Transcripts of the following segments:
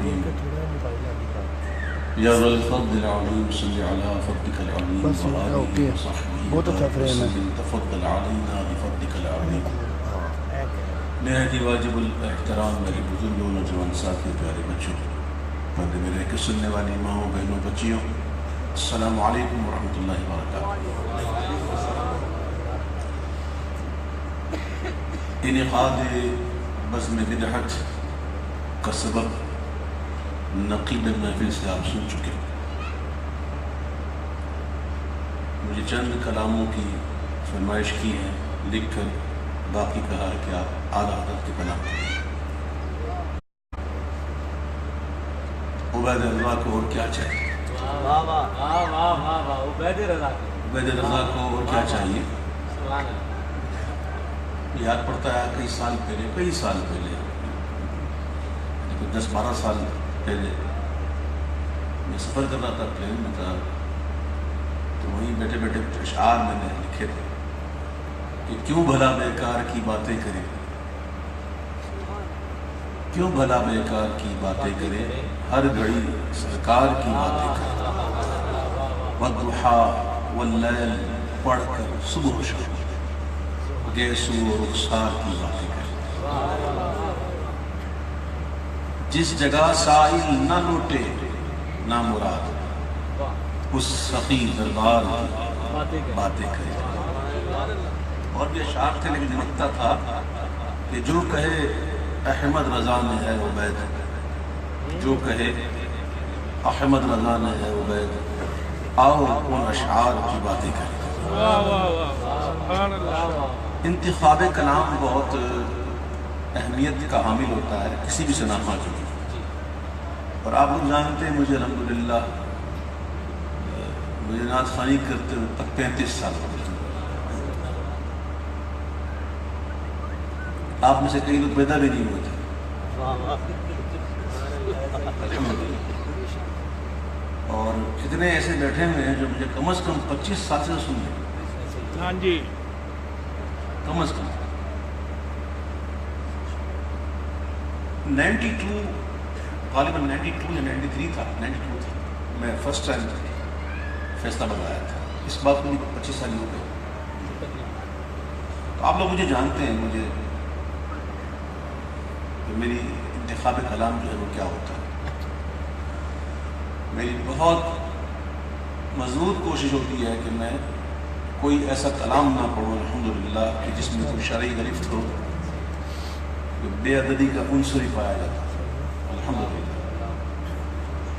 الحبيب يا ذا الفضل العظيم صل على فضلك العظيم وآله وصحبه وسلم تفضل علينا بفضلك العظيم. نہایت ہی واجب الاحترام میرے بزرگوں نوجوان ساتھی پیارے بچوں پردے میں رہ کے سننے والی ماؤں بہنوں بچیوں السلام علیکم ورحمۃ اللہ وبرکاتہ. انعقاد بزم بدعت کا سبب نقیب محفل سے آپ سن چکے. مجھے چند کلاموں کی فرمائش کی ہے لکھ کر باقی کہا ہے کہ آپ اعلیٰ حضرت کے کلام کریں. عبید اللہ کو اور کیا چاہیے؟ عبید رضا کو اور کیا چاہیے؟ یاد پڑتا ہے کئی سال پہلے 10-12 سال پہلے میں سفر کر رہا تھا پلین میں تھا تو وہیں بیٹھے بیٹھے کچھ اشعار میں نے لکھے تھے کہ کیوں بھلا بیکار کی باتیں کرے، کیوں بھلا بیکار کی باتیں کرے، ہر گھڑی سرکار کی باتیں کرے. والضحیٰ واللیل پڑھ کر صبح و شام گیسو و رخسار کی باتیں کرے. جس جگہ سائل نہ لوٹے نہ مراد اس سخی دربار کی باتیں کرے. اور بھی اشعار تھے لیکن لکھتا تھا کہ جو کہے احمد رضا نے ہے عبید، جو کہے احمد رضا نے ہے عبید، آؤ ان اشعار کی باتیں کریں. انتخاب کلام بہت اہمیت کا حامل ہوتا ہے کسی بھی صنعت کے لیے. اور آپ لوگ جانتے ہیں مجھے الحمدللہ مجھے نعت خوانی کرتے ہوئے تک 35 سال ہو گئے. آپ میں سے کئی لوگ پیدا بھی نہیں ہوئے تھے. اور کتنے ایسے بیٹھے ہوئے ہیں جو مجھے کم از کم 25 سال سے سن رہے ہیں. ہاں جی کم از کم 92 غالباً 92 یا 93 تھا 92 تھا میں فرسٹ ٹائم فیصلہ بتایا تھا. اس بات کو 25 سال ہو گئے. تو آپ لوگ مجھے جانتے ہیں مجھے میری انتخاب کلام جو ہے وہ کیا ہوتا ہے. میری بہت مضبوط کوشش ہوتی ہے کہ میں کوئی ایسا کلام نہ پڑھوں الحمدللہ کہ جس میں کوئی شرعی گرفت ہو، بے ادبی کا عنصر ہی پایا جاتا ہے الحمدللہ.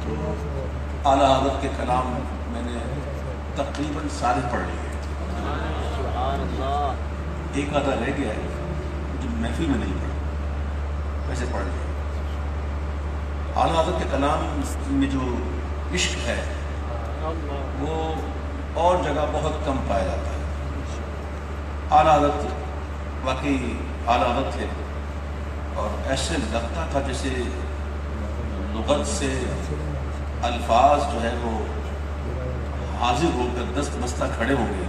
تو اعلیٰ حضرت کے کلام میں نے تقریباً سارے پڑھ لیے. ایک آدھا رہ گیا ہے جو محفل میں نہیں پڑھا، ویسے پڑھ لیا. اعلیٰ حضرت کے کلام میں جو عشق ہے وہ اور جگہ بہت کم پایا جاتا ہے. اعلیٰ حضرت واقعی اعلیٰ حضرت تھے اور ایسے لگتا تھا جیسے لغت سے الفاظ جو ہے وہ حاضر ہو کر دست بستہ کھڑے ہوں گے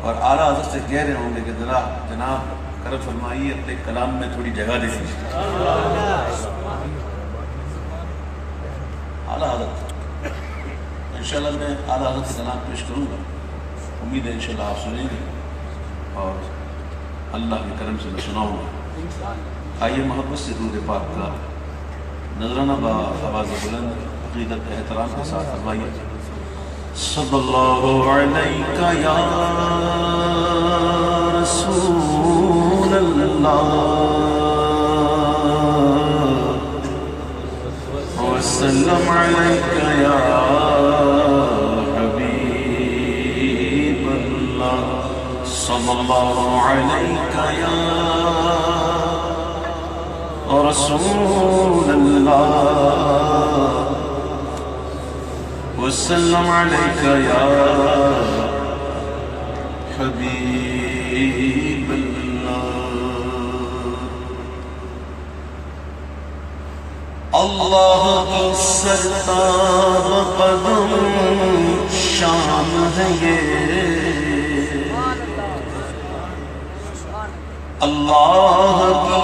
اور اعلیٰ حضرت سے کہہ رہے ہوں گے کہ جناب کرم فرمائیے اپنے کلام میں تھوڑی جگہ دے دیجیے. اعلیٰ حضرت انشاءاللہ میں اعلیٰ حضرت کا کلام پیش کروں گا. امید ہے انشاءاللہ آپ سنیں گے اور اللہ کے کرم سے میں سناؤں گا. آئیے محبت سے درود پاک کا نذرانہ با آواز بلند عقیدت احترام کے ساتھ فرمائیے. صلی اللہ علیہ یا رسول اللہ وسلم علیہ یا حبیب اللہ. صلی اللہ علیہ یا رسول اللہ وسلم علیہ یا حبیب اللہ. اللہ کی سرتاب قدم شان ہے یہ، اللہ کی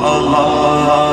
اللہ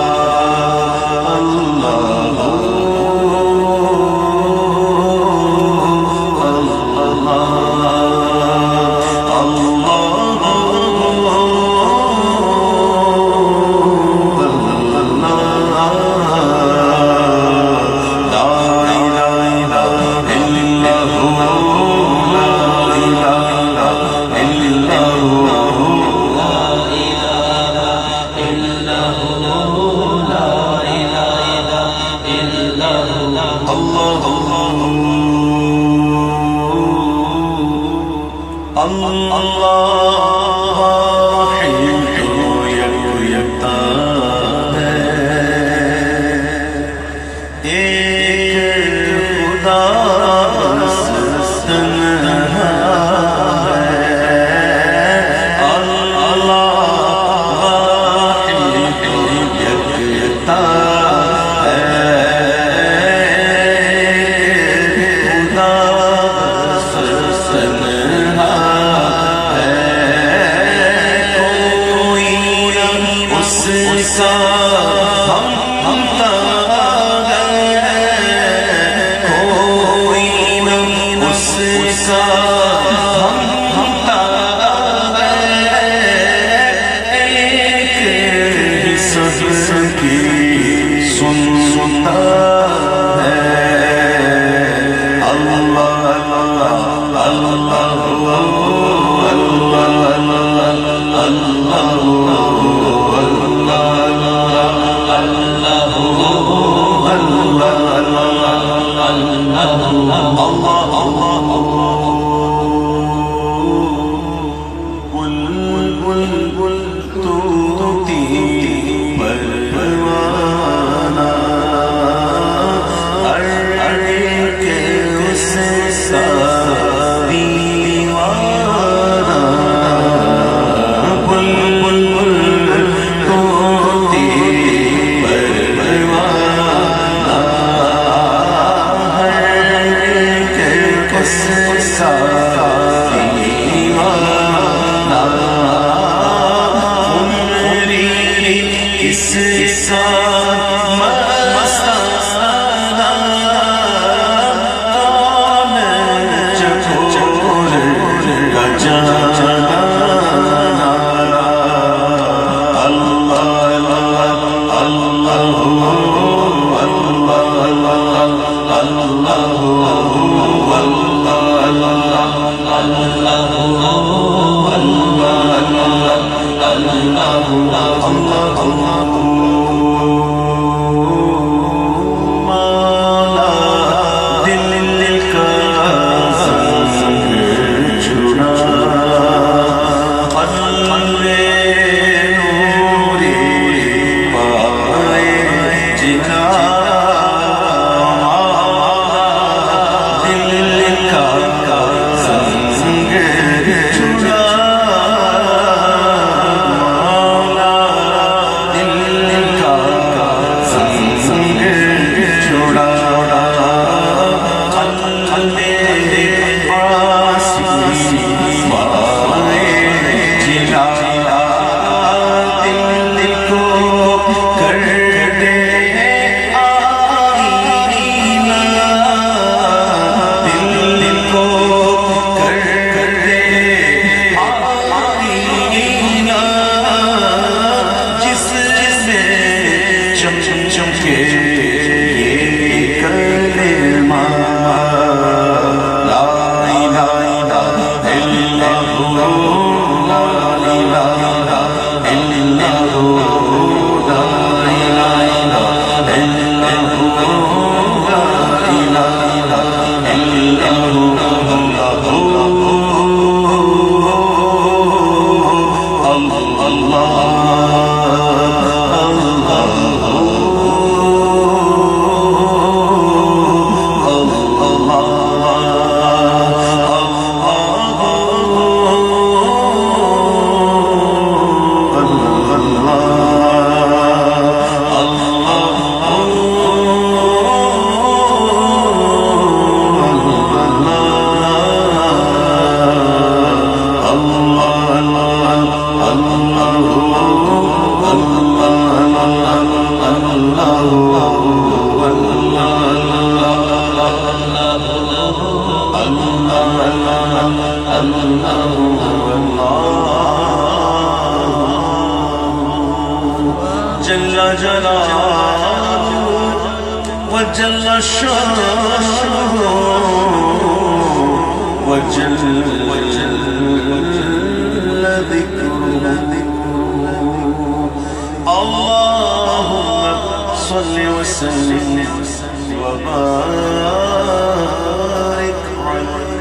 جلاله وجل شانه وجل ذكره. اللهم صل وسلم وبارك عليه.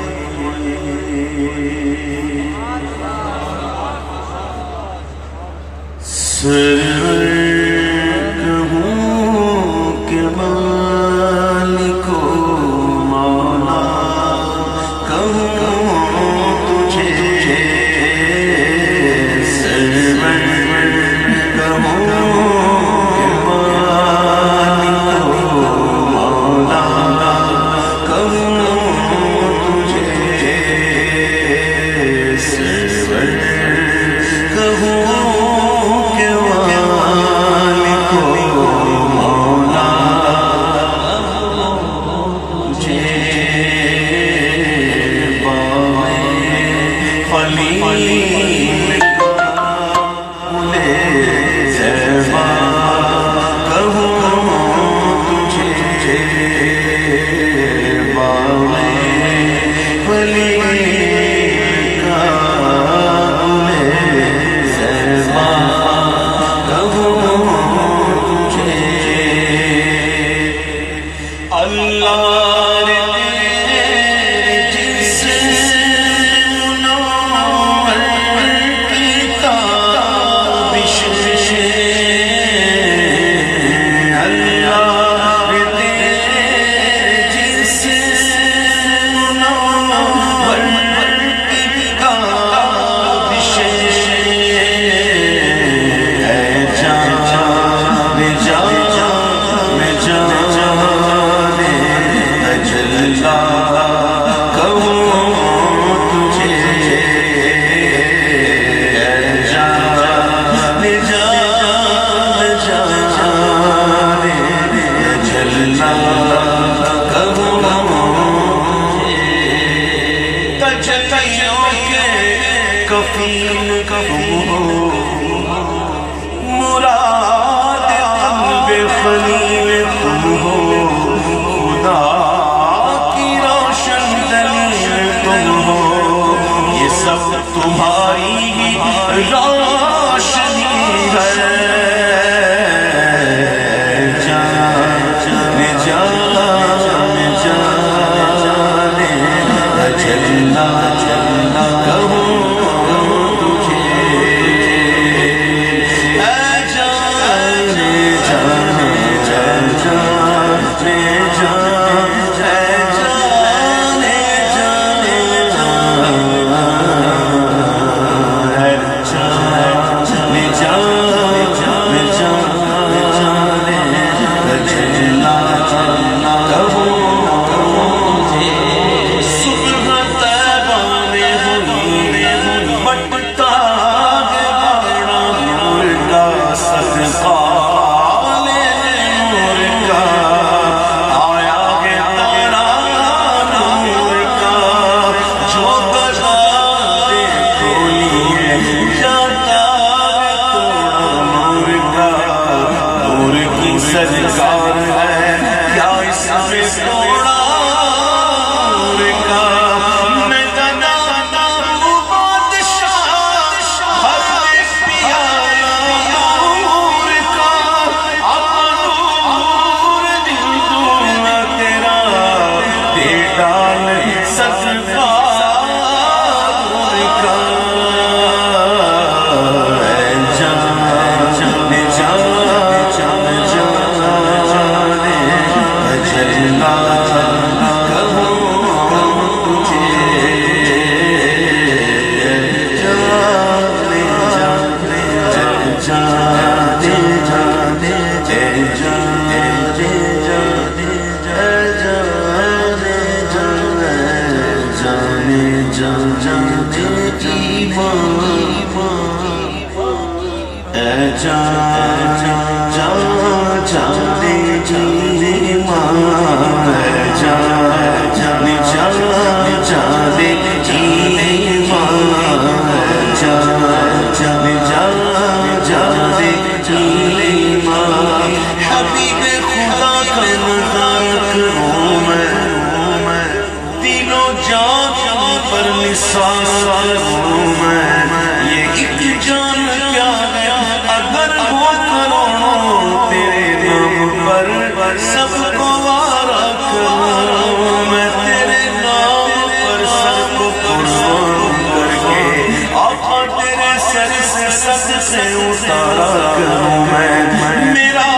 سے اتارا کروں میں، میرا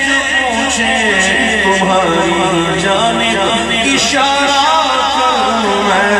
جو پوچھے تمہاری جانب اشارہ کروں میں،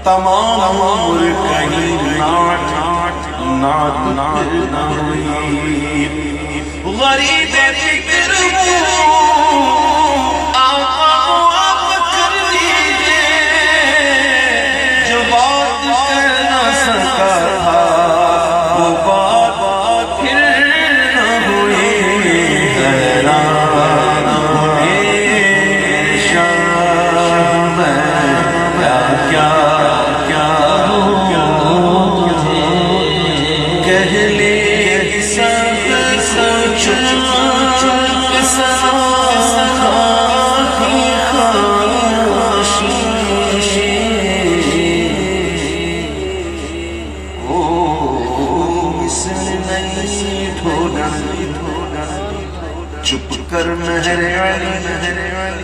تمام عمر کہیں نعت ہوئی غریب فکر آقا آپ کر دیجئے جو بات کر نہ سکا تھا وہ بات پھر نہ ہوئی حیران ہمیشہ میں کیا کہہ لے سب کچھ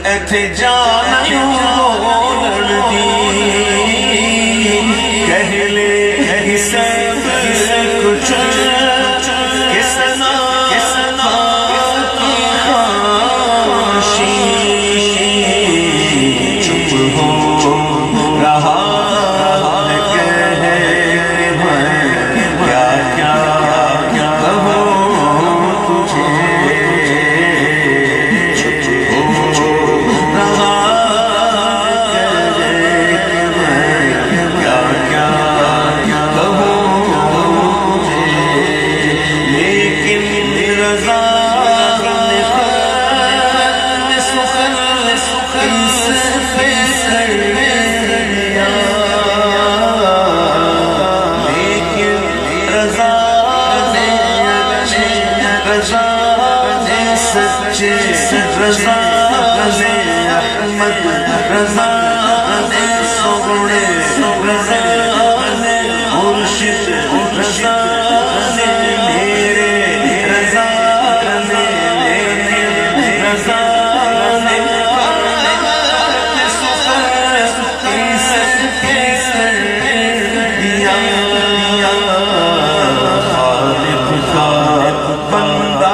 ایتھے جانیوں بولن دی کہہ لے سب کچھ کسنا کی خاموشی چپ ہو رہا ہے کہہ میں کیا کہوں تجھے چپ ہو رہا رضا نے احمد رضا نے سوڑے رضا نے مرشد رضا نے میرے رضا نے رضا نے دیا خالق کا بندہ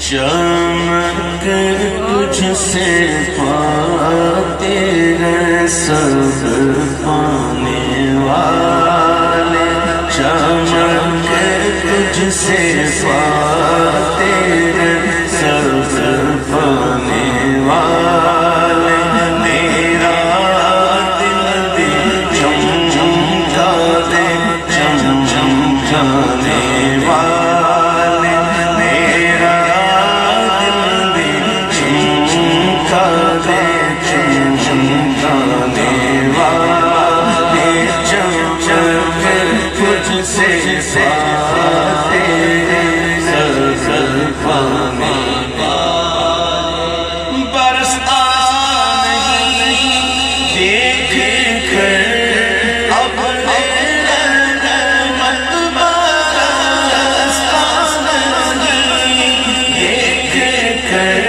چمک تجھ سے پاتے ہیں سب پانے والے چمک تجھ سے پاتے ہیں سب پانے والے میرا دل بھی چمچمکا دے چمچمکانے والے میرا ہے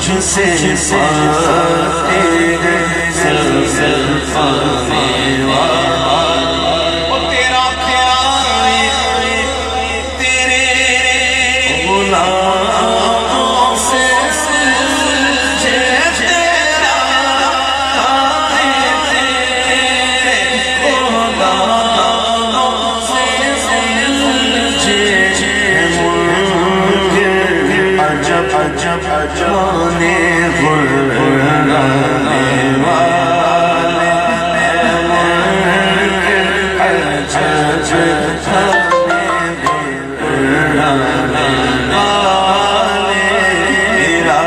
تجھ سے پاتے ہیں زلفانے والے، تیرا خیال تیرے غلاموں سے سلجھے، تیرا تیرے غلاموں سے سلجھے، عجب عجب جانے غررانے والے، عجب جانے غررانے والے، میرا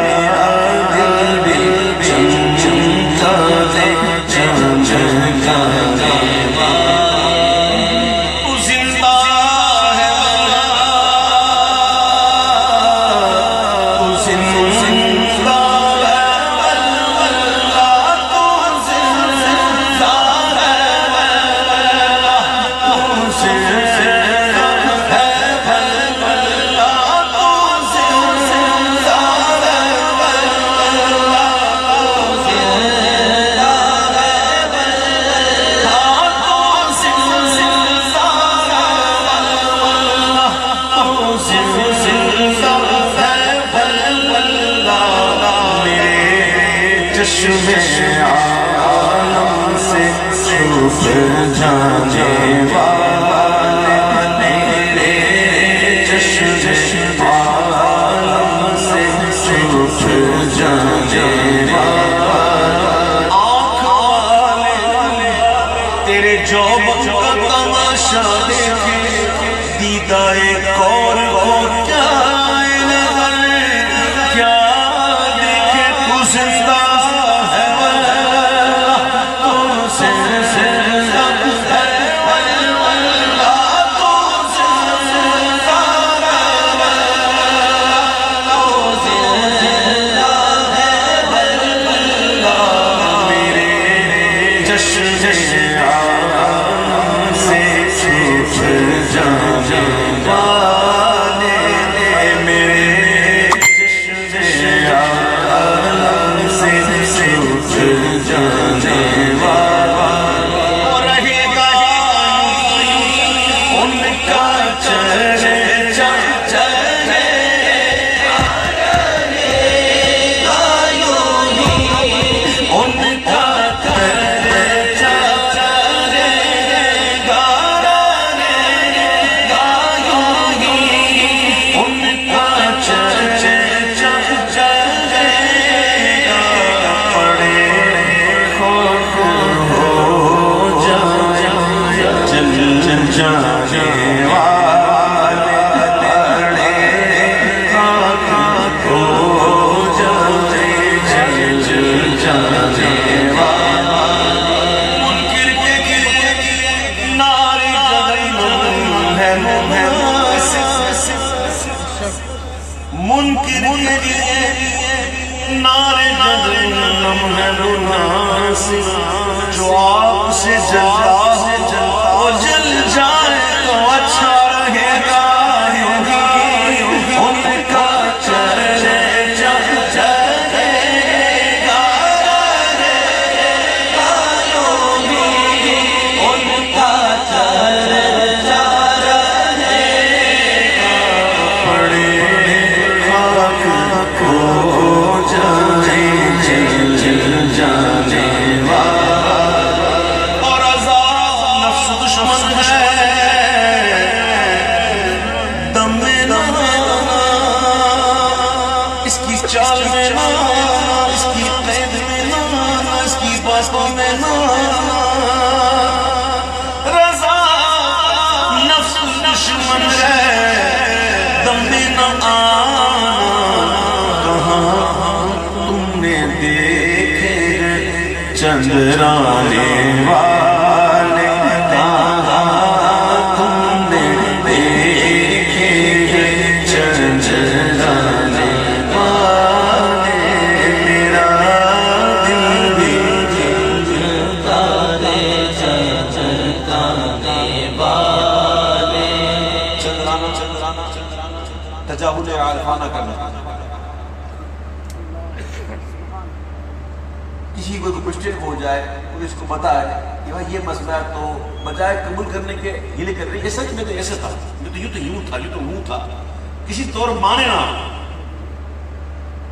دل بھی چمچمتا دے چمچمانے والے، تو زندہ ہے چشم عالم سے چھپ جانے والے، میرے چشم عالم سے چھپ جانے والے، آنکھ والے تیرے جوبن کا تماشا دیکھے، دیدہ ایک اور کیا نظر کیا دیکھے، تو زندہ منکر کے لیے نعرے جہنم ہے مناسب، جو آپ سے جلتا وہ جل جائے تو اچھا رہے گا، ان کا چہرے چال میں نہ، اس کی قید میں نہ، اس کی باتوں میں نہ، رضا نفس دشمن ہے، دم میں نہ آنا، کہاں تم نے دیکھے چندرانے والے، کہاں تم نے دیکھے چندرانے تجاہل عارفانہ کرنا. کسی کو کوشچن ہو جائے تو اس کو بتائے کہ بھائی یہ مسئلہ ہے، تو بجائے قبول کرنے کے ہیلے کر رہی ہے سچ میں تو ایسے تھا، میں تو یوں تھا، یہ تو وہ تھا، کسی طور مانے نہ.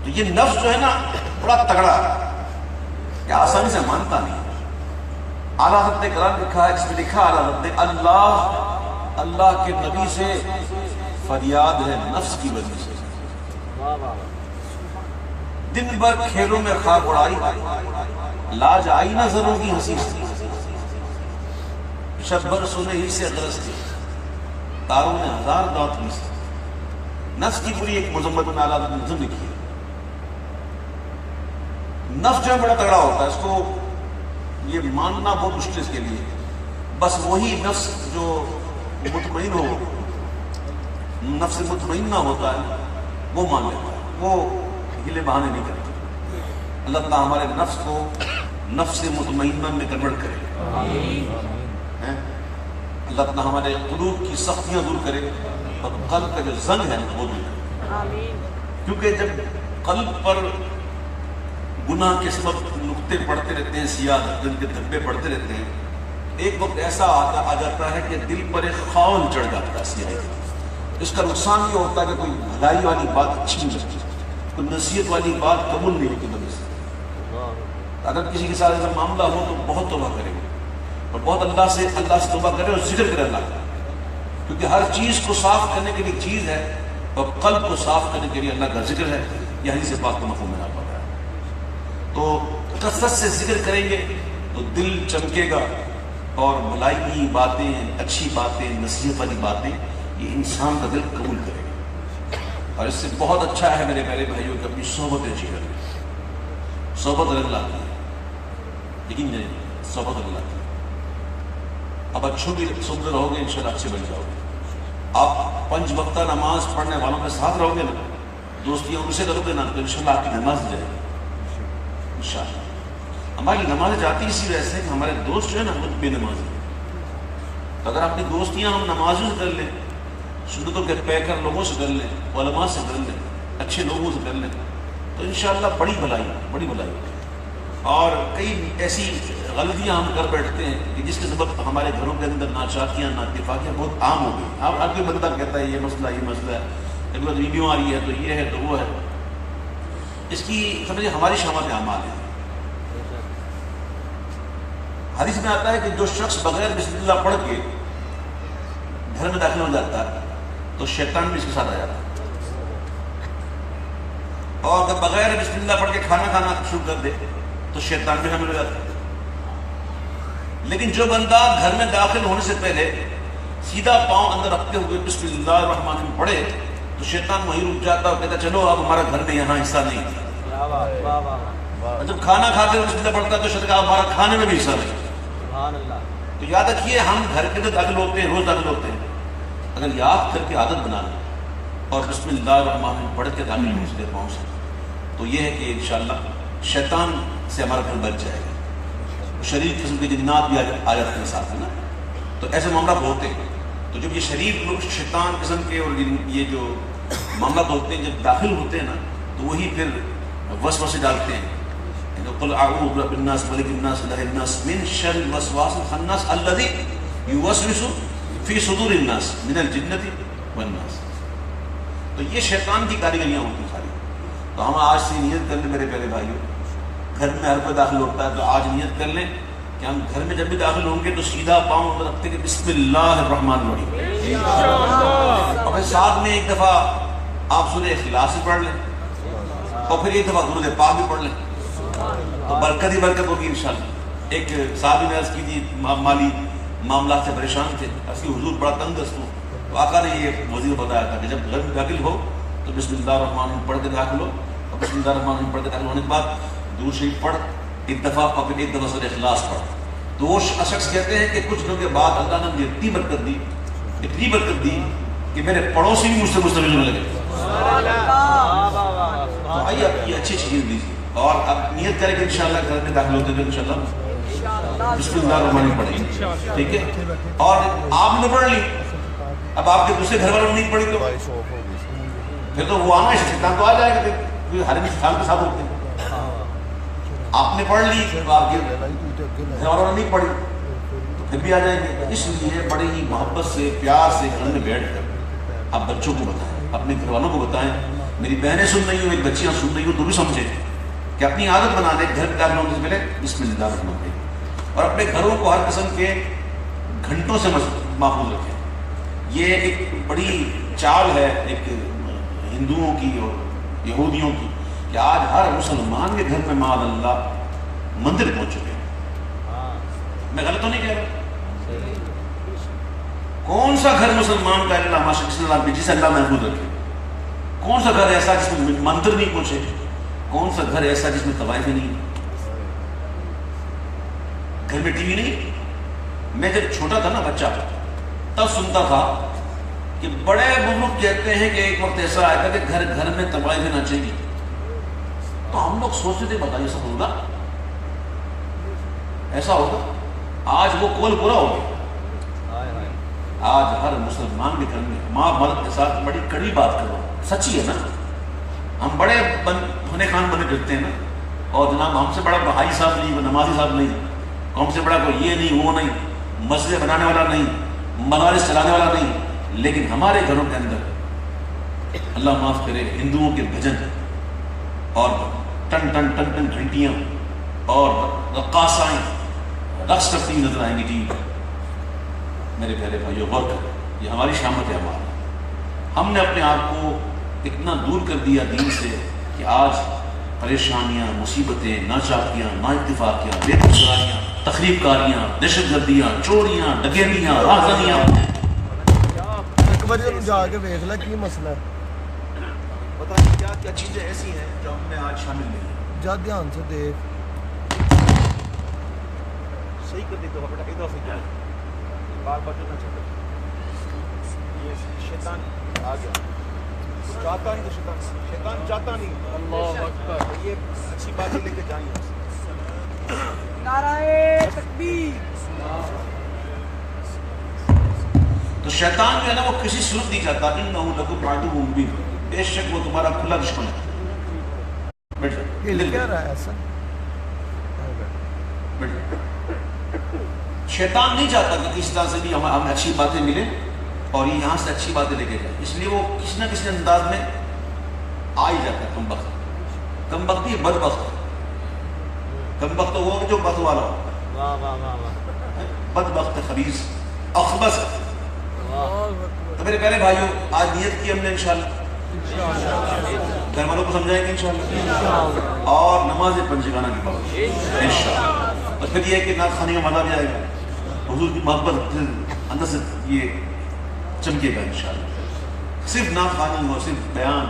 تو یہ نفس جو ہے نا بڑا تگڑا کہ آسانی سے مانتا نہیں. اعلیٰ حضرت نے کلام لکھا ہے جس میں لکھا اعلیٰ حضرت نے اللہ کے نبی سے فریاد ہے نفس کی وجہ سے. دن بھر کھیلوں میں خواب اڑائی، لاج آئی نظروں کی ہنسی سے. شب بھر سنے ہی سے غرض تھی، تاروں نے ہزار دانت لی سے. نفس کی پوری ایک مذمت میں اعلیٰ حضرت نے نظم لکھی ہے. نفس جو ہے بڑا تگڑا ہوتا ہے، اس کو یہ ماننا بہت مشکل اس کے لیے. بس وہی نفس جو مطمئن ہو، نفس مطمئن نہ ہوتا ہے وہ مان لیتا ہے، وہ ہلے بہانے نہیں کرتا. اللہ تعالیٰ ہمارے نفس کو نفس مطمئنہ میں کنورٹ کرے. اللہ تعالیٰ ہمارے قلوب کی سختیاں دور کرے اور قلب کا جو زنگ ہے وہ دور کرے. کیونکہ جب قلب پر گناہ کے سبب نقطے پڑتے رہتے ہیں، سیاہ دل کے دھبے پڑتے رہتے ہیں، ایک وقت ایسا آ جاتا ہے کہ دل پر ایک خول چڑھ جاتا ہے سیاہی کا. اس کا نقصان یہ ہوتا ہے کہ کوئی بھلائی والی بات اچھی نہیں لگتی، کوئی نصیحت والی بات قبول نہیں ہوتی دل سے. اگر کسی کے ساتھ ایسا معاملہ ہو تو بہت توبہ کرے اور بہت اللہ سے توبہ کرے اور ذکر کرے اللہ کا. کیونکہ ہر چیز کو صاف کرنے کے لیے ایک چیز ہے اور قلب کو صاف کرنے کے لیے اللہ کا ذکر ہے. یہ حدیث پاک کا مفہوم ہے. تو کثرت سے ذکر کریں گے تو دل چمکے گا اور ملائکی باتیں، اچھی باتیں، نصیحت والی باتیں یہ انسان کا دل قبول کرے گا. اور اس سے بہت اچھا ہے میرے پیارے بھائیوں کہ اپنی صحبت اچھی کریں. صحبت اللہ کی، لیکن صحبت اللہ کی. اب اچھوں کی سنتے رہو گے انشاءاللہ اچھے بن جاؤ گے. آپ 5 وقتہ نماز پڑھنے والوں کے ساتھ رہو گے نا، دوستیاں ان سے کرو گے نا، تو انشاءاللہ آپ کی نماز جائے گی انشاءاللہ. ہماری نماز جاتی اسی وجہ سے کہ ہمارے دوست جو ہے نا وہ بے نماز ہیں. تو اگر اپنی دوستیاں ہم نمازوں سے کر لیں، سنتوں کے پیکر لوگوں سے کر لیں، علماء سے کر لیں، اچھے لوگوں سے کر لیں، تو انشاءاللہ بڑی بھلائی. اور کئی ایسی غلطیاں ہم کر بیٹھتے ہیں کہ جس کے سبب ہمارے گھروں کے اندر ناچاکیاں، ناتفاقیاں بہت عام ہو گئی. اب ہر کوئی بندہ کہتا ہے یہ مسئلہ ہے، کبھی کبھی بیماری ہے تو یہ ہے تو وہ ہے. اس کی سمجھے ہماری شامت اعمال ہے. حدیث میں آتا ہے کہ جو شخص بغیر بسم اللہ پڑھ کے گھر میں داخل ہو جاتا ہے تو شیطان بھی اس کے ساتھ آ جاتا ہے. اور اگر بغیر بسم اللہ پڑھ کے کھانا شروع کر دے تو شیطان بھی شامل ہو جاتا ہے. لیکن جو بندہ گھر میں داخل ہونے سے پہلے سیدھا پاؤں اندر رکھتے ہوئے بسم اللہ الرحمن الرحیم پڑھے تو شیطان وہیں رک جاتا اور کہتا چلو اب ہمارا گھر میں یہاں حصہ نہیں. جب کھانا کھاتے ہوئے بسم اللہ پڑھتا ہے تو شیطان ہمارا کھانے میں بھی حصہ نہیں. تو یاد رکھیے ہم گھر کے اندر داخل ہوتے ہیں، روز داخل ہوتے ہیں، اگر یاد کر کے عادت بنا لیں اور بسم اللہ الرحمن الرحیم پڑھ کے داخل ہوں سے پاؤں سے، تو یہ ہے کہ انشاءاللہ شیطان سے ہمارا گھر بچ جائے گا. شریف قسم کے جنات بھی آ جاتے ہیں ساتھ میں نا، تو ایسے معاملات ہوتے ہیں. تو جب یہ شریف لوگ شیطان قسم کے اور یہ جو معاملات ہوتے ہیں جب داخل ہوتے ہیں نا تو وہی پھر وسوسے ڈالتے ہیں. قل اعوذ برب الناس ملک الناس الہ الناس من شر الوسواس الخناس الذی یوسوس فی صدور الناس من الجنۃ والناس. تو یہ شیطان کی کاریگریاں ہوتی ہیں ساری. تو ہم آج سے نیت کر لیں میرے پیارے بھائیوں، گھر میں ہر کوئی داخل ہوتا ہے تو آج نیت کر لیں کہ ہم گھر میں جب بھی داخل ہوں گے تو سیدھا پاؤں رکھتے کہ بسم اللہ الرحمن الرحیم. اور پھر ساتھ میں ایک دفعہ آپ سورہ اخلاص بھی پڑھ لیں اور پھر ایک دفعہ درود پاک بھی پڑھ لیں تو برکت ہی برکت ہوگی انشاءاللہ. ایک صحابی نے عرض کی تھی، مالی معاملات سے پریشان تھے، عرض کی حضور بڑا تنگ دست ہوں. تو آقا نے یہ وظیفہ بتایا تھا کہ جب گھر میں داخل ہو تو بسم اللہ الرحمن الرحیم پڑھ کے داخل ہو اور بسم اللہ الرحمن الرحیم پڑھ کے داخل ہونے کے بعد درود شریف پڑھ ایک دفعہ اور پھر ایک دفعہ سورہ اخلاص پڑھ. تو وہ شخص کہتے ہیں کہ کچھ دنوں کے بعد اللہ نے مجھے اتنی برکت دی کہ میرے پڑوسی بھی مجھ سے مستفید ہونے لگے. تو آئیے آپ یہ اچھی چیز دیجیے اور اب نیت کریں کہ انشاءاللہ گھر میں داخل ہوتے ہیں انشاءاللہ بسم اللہ الرحمن الرحیم پڑھیں. ٹھیک ہے، اور آپ نے پڑھ لی، اب آپ کے دوسرے گھر والوں نے نہیں پڑھی تو پھر تو وہ آنا ہے، شیطان تو آ جائے گا. پھر ہر انسان کے ساتھ ہوتے ہیں آپ نے پڑھ لی تو آپ کے گھر والوں نے نہیں پڑھی تو پھر بھی آ جائیں گے. اس لیے بڑے ہی محبت سے پیار سے گھر میں بیٹھ کر آپ بچوں کو بتائیں, اپنے گھر والوں کو بتائیں. میری بہنیں سن رہی ہوں, میری بچیاں سن رہی ہوں, تو بھی سمجھیں کہ اپنی عادت بنا دیں گھر میں داخل ہونے سے پہلے بسم اللہ الرحمن الرحیم, اور اپنے گھروں کو ہر قسم کے گھنٹوں سے محفوظ رکھیں. یہ ایک بڑی چال ہے ایک ہندوؤں کی اور یہودیوں کی کہ آج ہر مسلمان کے گھر میں معاذ اللہ مندر پہنچ چکے ہیں. میں غلط تو نہیں کہہ رہا؟ کون سا گھر مسلمان کا اللہ ماشاء اللہ جسے اللہ محفوظ رکھے؟ کون سا گھر ایسا جس میں مندر نہیں پہنچے؟ کون سا گھر ایسا جس میں طوائف نہیں؟ گھر میں ٹی وی نہیں؟ میں جب چھوٹا تھا نا بچہ تب سنتا تھا کہ بڑے بزرگ کہتے ہیں کہ ایک وقت ایسا آئے گا کہ گھر گھر میں طوائف ناچے گی. تو ہم لوگ سوچتے تھے بتائیے سب ہوگا ایسا ہوگا؟ آج وہ قول پورا ہو گیا. آج ہر مسلمان کے گھر میں ماں مرد کے ساتھ بڑی کڑی بات کرو, سچی ہے نا. ہم بڑے ہونے خان بنے پھرتے ہیں نا, اور جناب ہم سے بڑا بھائی صاحب نہیں, نمازی صاحب نہیں, ہم سے بڑا کوئی یہ نہیں وہ نہیں, مسجد بنانے والا نہیں, مدارس چلانے والا نہیں. لیکن ہمارے گھروں کے اندر اللہ معاف کرے ہندوؤں کے بھجن اور ٹن ٹن ٹن ٹن گھنٹیاں اور رقاصائیں رقص کرتی ہوئی نظر آئیں گی. جی میرے پیارے بھائیو غور کریں, یہ ہماری شامت ہے. ہم نے اپنے آپ کو اتنا دور کر دیا دین سے کہ آج پریشانیاں, مصیبتیں, ناچاکیاں, نا اتفاقیاں, بے گزاریاں, تخریب کاریاں, دہشت گردیاں, چوریاں, ڈکیتیاں, رازداریاں. ایک بجے جا کے دیکھ لے کی مسئلہ ہے, بتائیں کیا کیا چیزیں ایسی ہیں جو ہم نے آج شامل نہیں. جا دھیان سے دیکھ. صحیح کر دیتے ہو بیٹا, ادھر سے کیا بار بار جو نہ چلتا. یہ شیطان آ گیا, چاہتا نہیں تو شیطان چاہتا نہیں. اللہ اکبر. یہ اچھی باتیں لے کے جائیں. نعرہ تکبیر. تو شیطان جو ہے نا وہ کسی صورت نہیں چاہتا. انہ لکم عدو مبین, بے شک وہ تمہارا کھلا دشمن ہے. بیٹھ ہل کیا رہا ہے ایسا؟ شیطان نہیں چاہتا کہ کس طرح سے بھی ہمیں اچھی باتیں ملیں اور یہ یہاں سے اچھی باتیں لے کے جائیں. اس لیے وہ کسی نہ کسی انداز میں آ ہی جاتا ہے. کم بخت, کم بختی بد بخت. کم بخت تو وہ جو بخت والا ہو, بد بخت خبیث اخبث. تو میرے پیارے بھائیوں آج نیت کی ہم نے انشاءاللہ, گھر والوں کو سمجھائیں گے انشاءاللہ, اور نماز پنجگانہ کی پابندی انشاءاللہ. اور پھر یہ ہے کہ نعت خوانی کا مزہ بھی آئے گا, حضور کی محبت اندر سے یہ چمکے گا انشاءاللہ. صرف نعت خوانی اور صرف بیان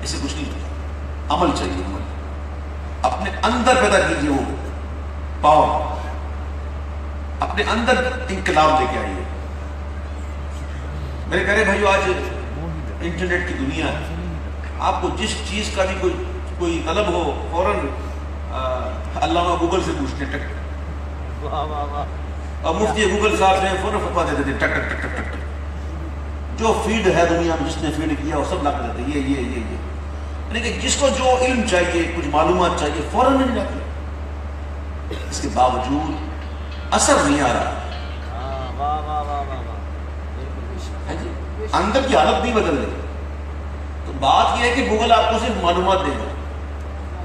اسے کچھ نہیں ہوتا. عمل چاہیے, عمل اپنے اندر پیدا کیجیے, وہ پاور اپنے اندر انقلاب لے کے آئیے. میرے پیارے بھائیو آج انٹرنیٹ کی دنیا ہے, آپ کو جس چیز کا بھی کوئی طلب ہو فوراً علامہ گوگل سے پوچھتے ہیں, ٹک. اور مفتی گوگل صاحب نے فوراً فتویٰ دے دیتے ٹک ٹک ٹک ٹک ٹک. جو فیڈ ہے دنیا میں جس نے فیڈ کیا وہ سب لا کر دیتے یہ. یعنی کہ جس کو جو علم چاہیے, کچھ معلومات چاہیے, فوراً مل جاتی. اس کے باوجود اثر نہیں آ رہا. اندر کی حالت نہیں بدل رہی. تو بات یہ ہے کہ گوگل آپ کو صرف معلومات دے گا,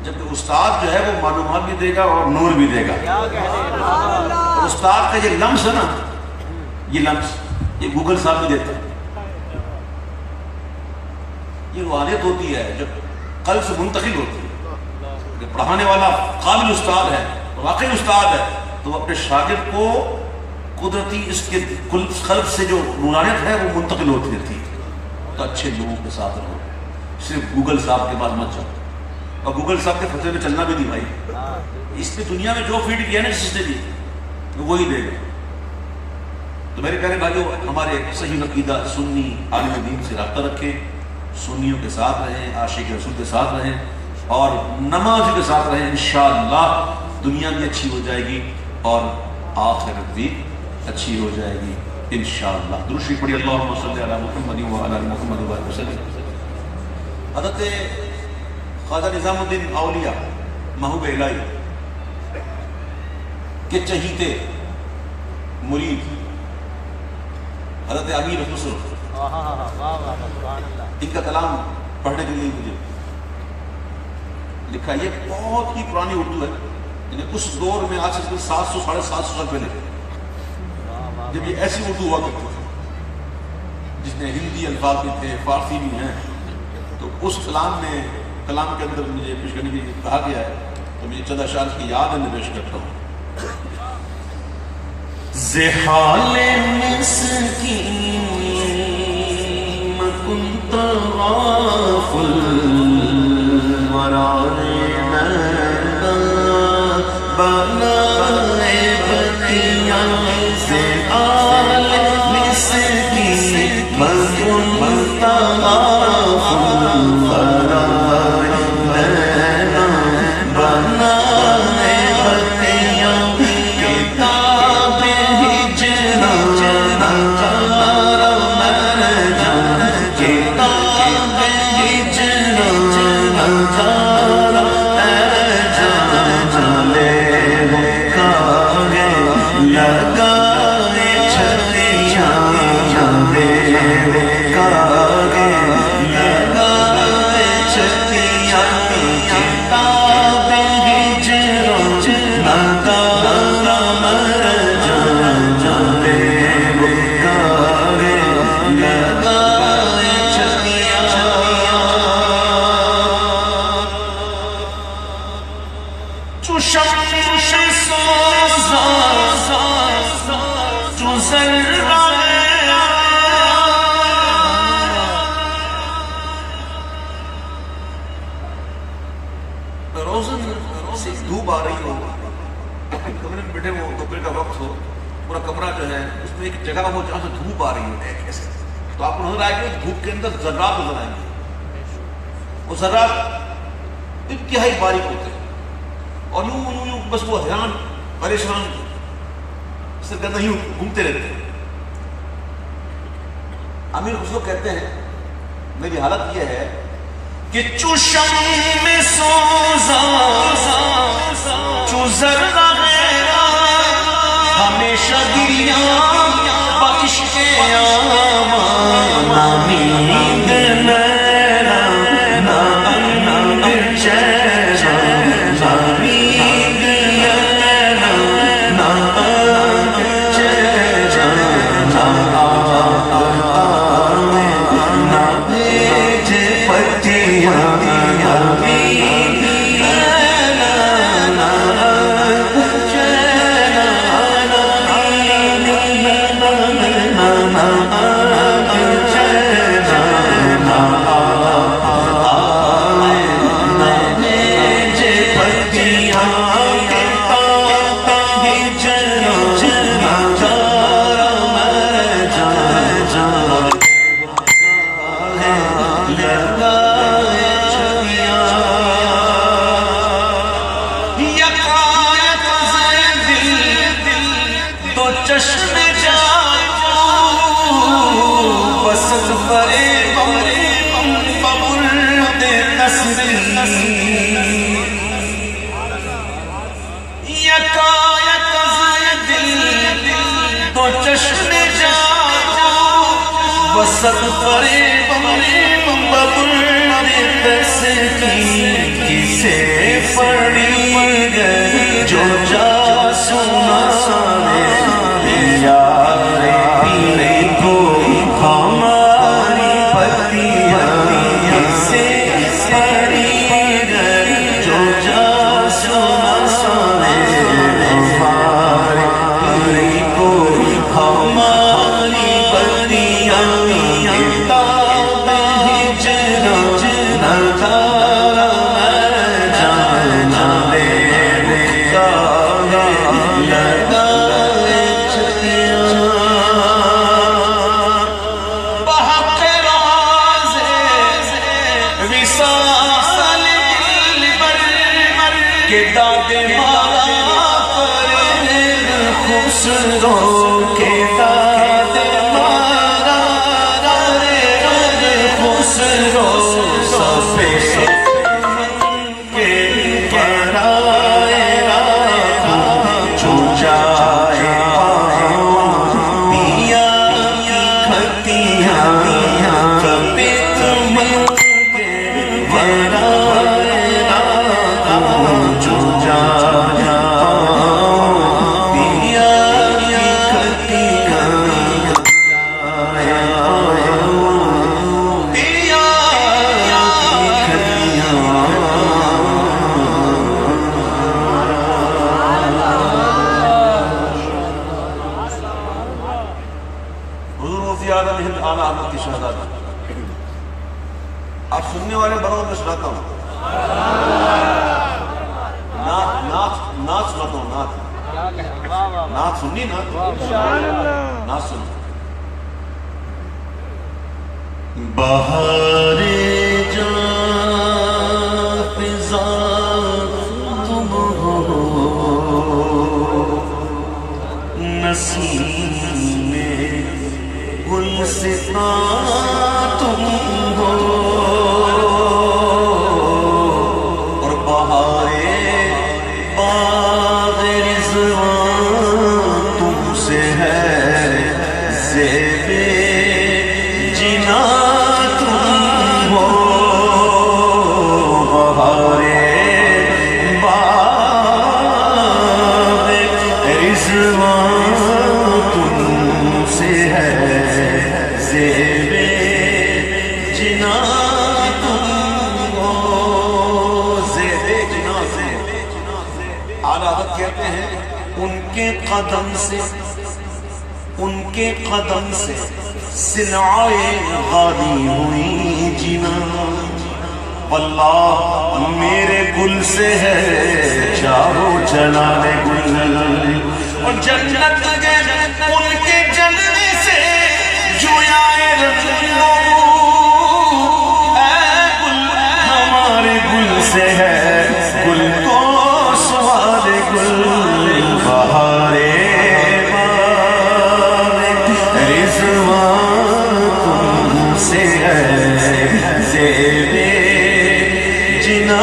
جبکہ استاد جو ہے وہ معلومات بھی دے گا اور نور بھی دے گا. استاد کا یہ لمس ہے نا, یہ لمس یہ گوگل صاحب بھی دیتا ہے. یہ واحد ہوتی ہے جب قلب سے منتقل ہوتی ہے. کہ پڑھانے والا قابل استاد ہے, واقعی استاد ہے, تو وہ اپنے شاگرد کو قدرتی اس کے قلب سے جو نورانیت ہے وہ منتقل ہوتی رہتی ہے. تو اچھے لوگوں کے ساتھ رہو, صرف گوگل صاحب کے پاس مت جاؤ. اور گوگل صاحب کے فتوے میں چلنا بھی نہیں بھائی. اس پہ دنیا میں جو فیڈ کیا نا جس نے دی وہی دے گا. تو میرے پیارے بھائیو ہمارے صحیح عقیدہ سنی عالم دین سے رابطہ رکھیں, سنیوں کے ساتھ رہیں, عاشق رسول کے ساتھ رہیں, اور نمازی کے ساتھ رہیں. انشاءاللہ دنیا بھی اچھی ہو جائے گی اور آخرت بھی اچھی ہو جائے گی انشاءاللہ. درود شریف پڑھی اللہم صلی علی محمد و علی محمد و بارک وسلم. حضرت خواجہ نظام الدین اولیاء محبوب الہی کے چہیتے مرید حضرت امیر خسرو، ان کا کلام پڑھنے کے لیے مجھے لکھا. یہ بہت ہی پرانی اردو ہے، یعنی اس دور میں آج سے 700 750 سال پہلے جب یہ ایسی اردو ہوا کرتی تھی جس میں ہندی الفاظ بھی تھے، فارسی بھی ہیں، تو اس کلام کے اندر مجھے پیش کرنے کے لیے کہا گیا ہے، تو مجھے چند اشعار کی یاد ہے، میں پیش کرتا ہوں. زحال مسکین كنت غاف الورى بنا بتیا زحال مسکین كنت غاف الورى بنا دھوپ آ رہی ہو، کمرے میں بیٹھے ہو، دوپہر کا وقت ہو، پورا کمرہ جو ہے اس میں ایک جگہ ہو جہاں سے دھوپ آ رہی ہو ایسے، تو آپ کو نظر آئے گا دھوپ کے اندر ذرات نظر آئیں گے. وہ ذرات انتہائی باریک ہوتے ہیں اور یوں بس وہ حیران پریشان سرگردہ ہی گھومتے رہتے ہیں. امیر خسرو کہتے ہیں میری حالت یہ ہے کہ چوشم میں سوزا چو ذرہ غیرہ ہمیشہ دیا بخش آمان نیند نینا ناند چیزا نیند نینا ناند چیزا نابیج پتیا وسط پرے ببل دس کی کسے پڑی گئی جو جا سنا یار پینے کو ہماری پتیاں کسے پڑی گئی جو جا سنا ہماری پینے کو ہماری پتیاں جو جا پیا کی کھٹیاں پیا کی کھٹیاں حضور مفتی اعظم ہند اعلیٰ حضرت کی شہادت آپ سننے والے بڑوں میں سناتا ہوں نعت سناتا ہوں نعت سننی نعت سنو بہار جاں فضا تم ہو نسیم میں گلستان تم ہو اور بہار باغ رضوان تم سے ہے زیب جنا تم ہو بہار باغ رضوان تم سے ہے زیب جنا تم ہو زیب جنا سے اعلیٰ حضرت کہتے ہیں ان کے قدم سے صنعائے غادی ہوئی جنا واللہ میرے گل سے ہے چاروں جلال گل اور جنت کے ان کے جلوے سے جویائے رنگوں اے گل ہمارے گل سے ہے گل کو سوال گل بہار رضوان تم سے ہے زیب جنا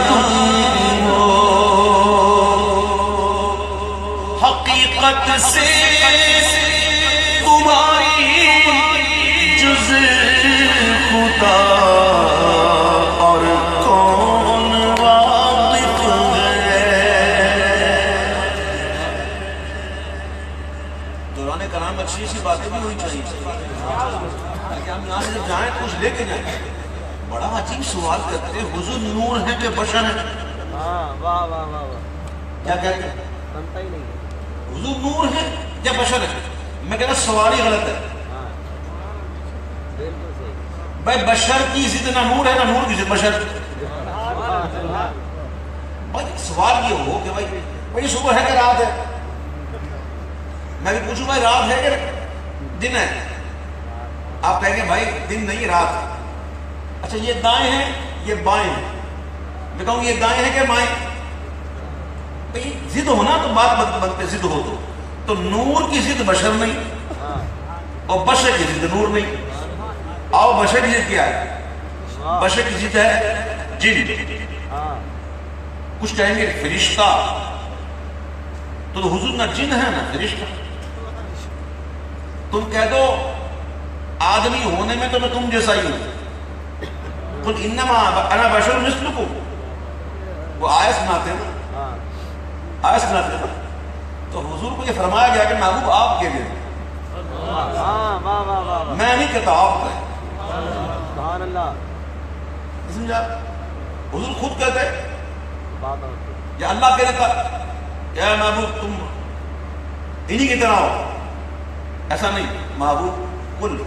تم ہو حقیقت سے تمہاری جز خدا اور کون واقف ہے دوران کلام اچھی سی باتیں بھی ہونی چاہیے تاکہ ہم یہاں سے جب جائیں کچھ لے کے جائیں بڑا عجیب سوال کرتے ہیں حضور نور ہے کہ بشر ہے کیا کہتے ہیں حضور نور ہے یا بشر ہے میں کہتا سوال ہی غلط ہے بھائی بشر کی ضد نہ نور ہے نہ نور کی ضد بشر بھائی سوال یہ ہو کہ بھائی صبح ہے کہ رات ہے میں بھی پوچھوں بھائی رات ہے کہ دن ہے آپ کہیں گے بھائی دن نہیں رات اچھا یہ دائیں ہیں یہ بائیں ہیں میں کہوں یہ دائیں ہیں کہ بائیں بھائی ضد ہونا تو بات بنتے ضد ہو تو نور کی ضد بشر نہیں اور بشر کی ضد نور نہیں آؤ بشر کی ضد کیا ہے بشر کی ضد ہے جن کچھ کہیں گے فرشتہ تو حضور نہ جن ہے نہ فرشتہ تم کہہ دو آدمی ہونے میں تو میں تم جیسا ہی ہوں قل انما انا بشر مثلکم وہ آیت سناتے نا آیت سناتے نا تو حضور کو یہ فرمایا گیا کہ محبوب آپ کے لیے میں نہیں کہتا آپ کا سبحان اللہ سمجھا حضور خود کہتے یا اللہ کہنے کا یا محبوب تم انہی کی طرح ہو ایسا نہیں محبوب قل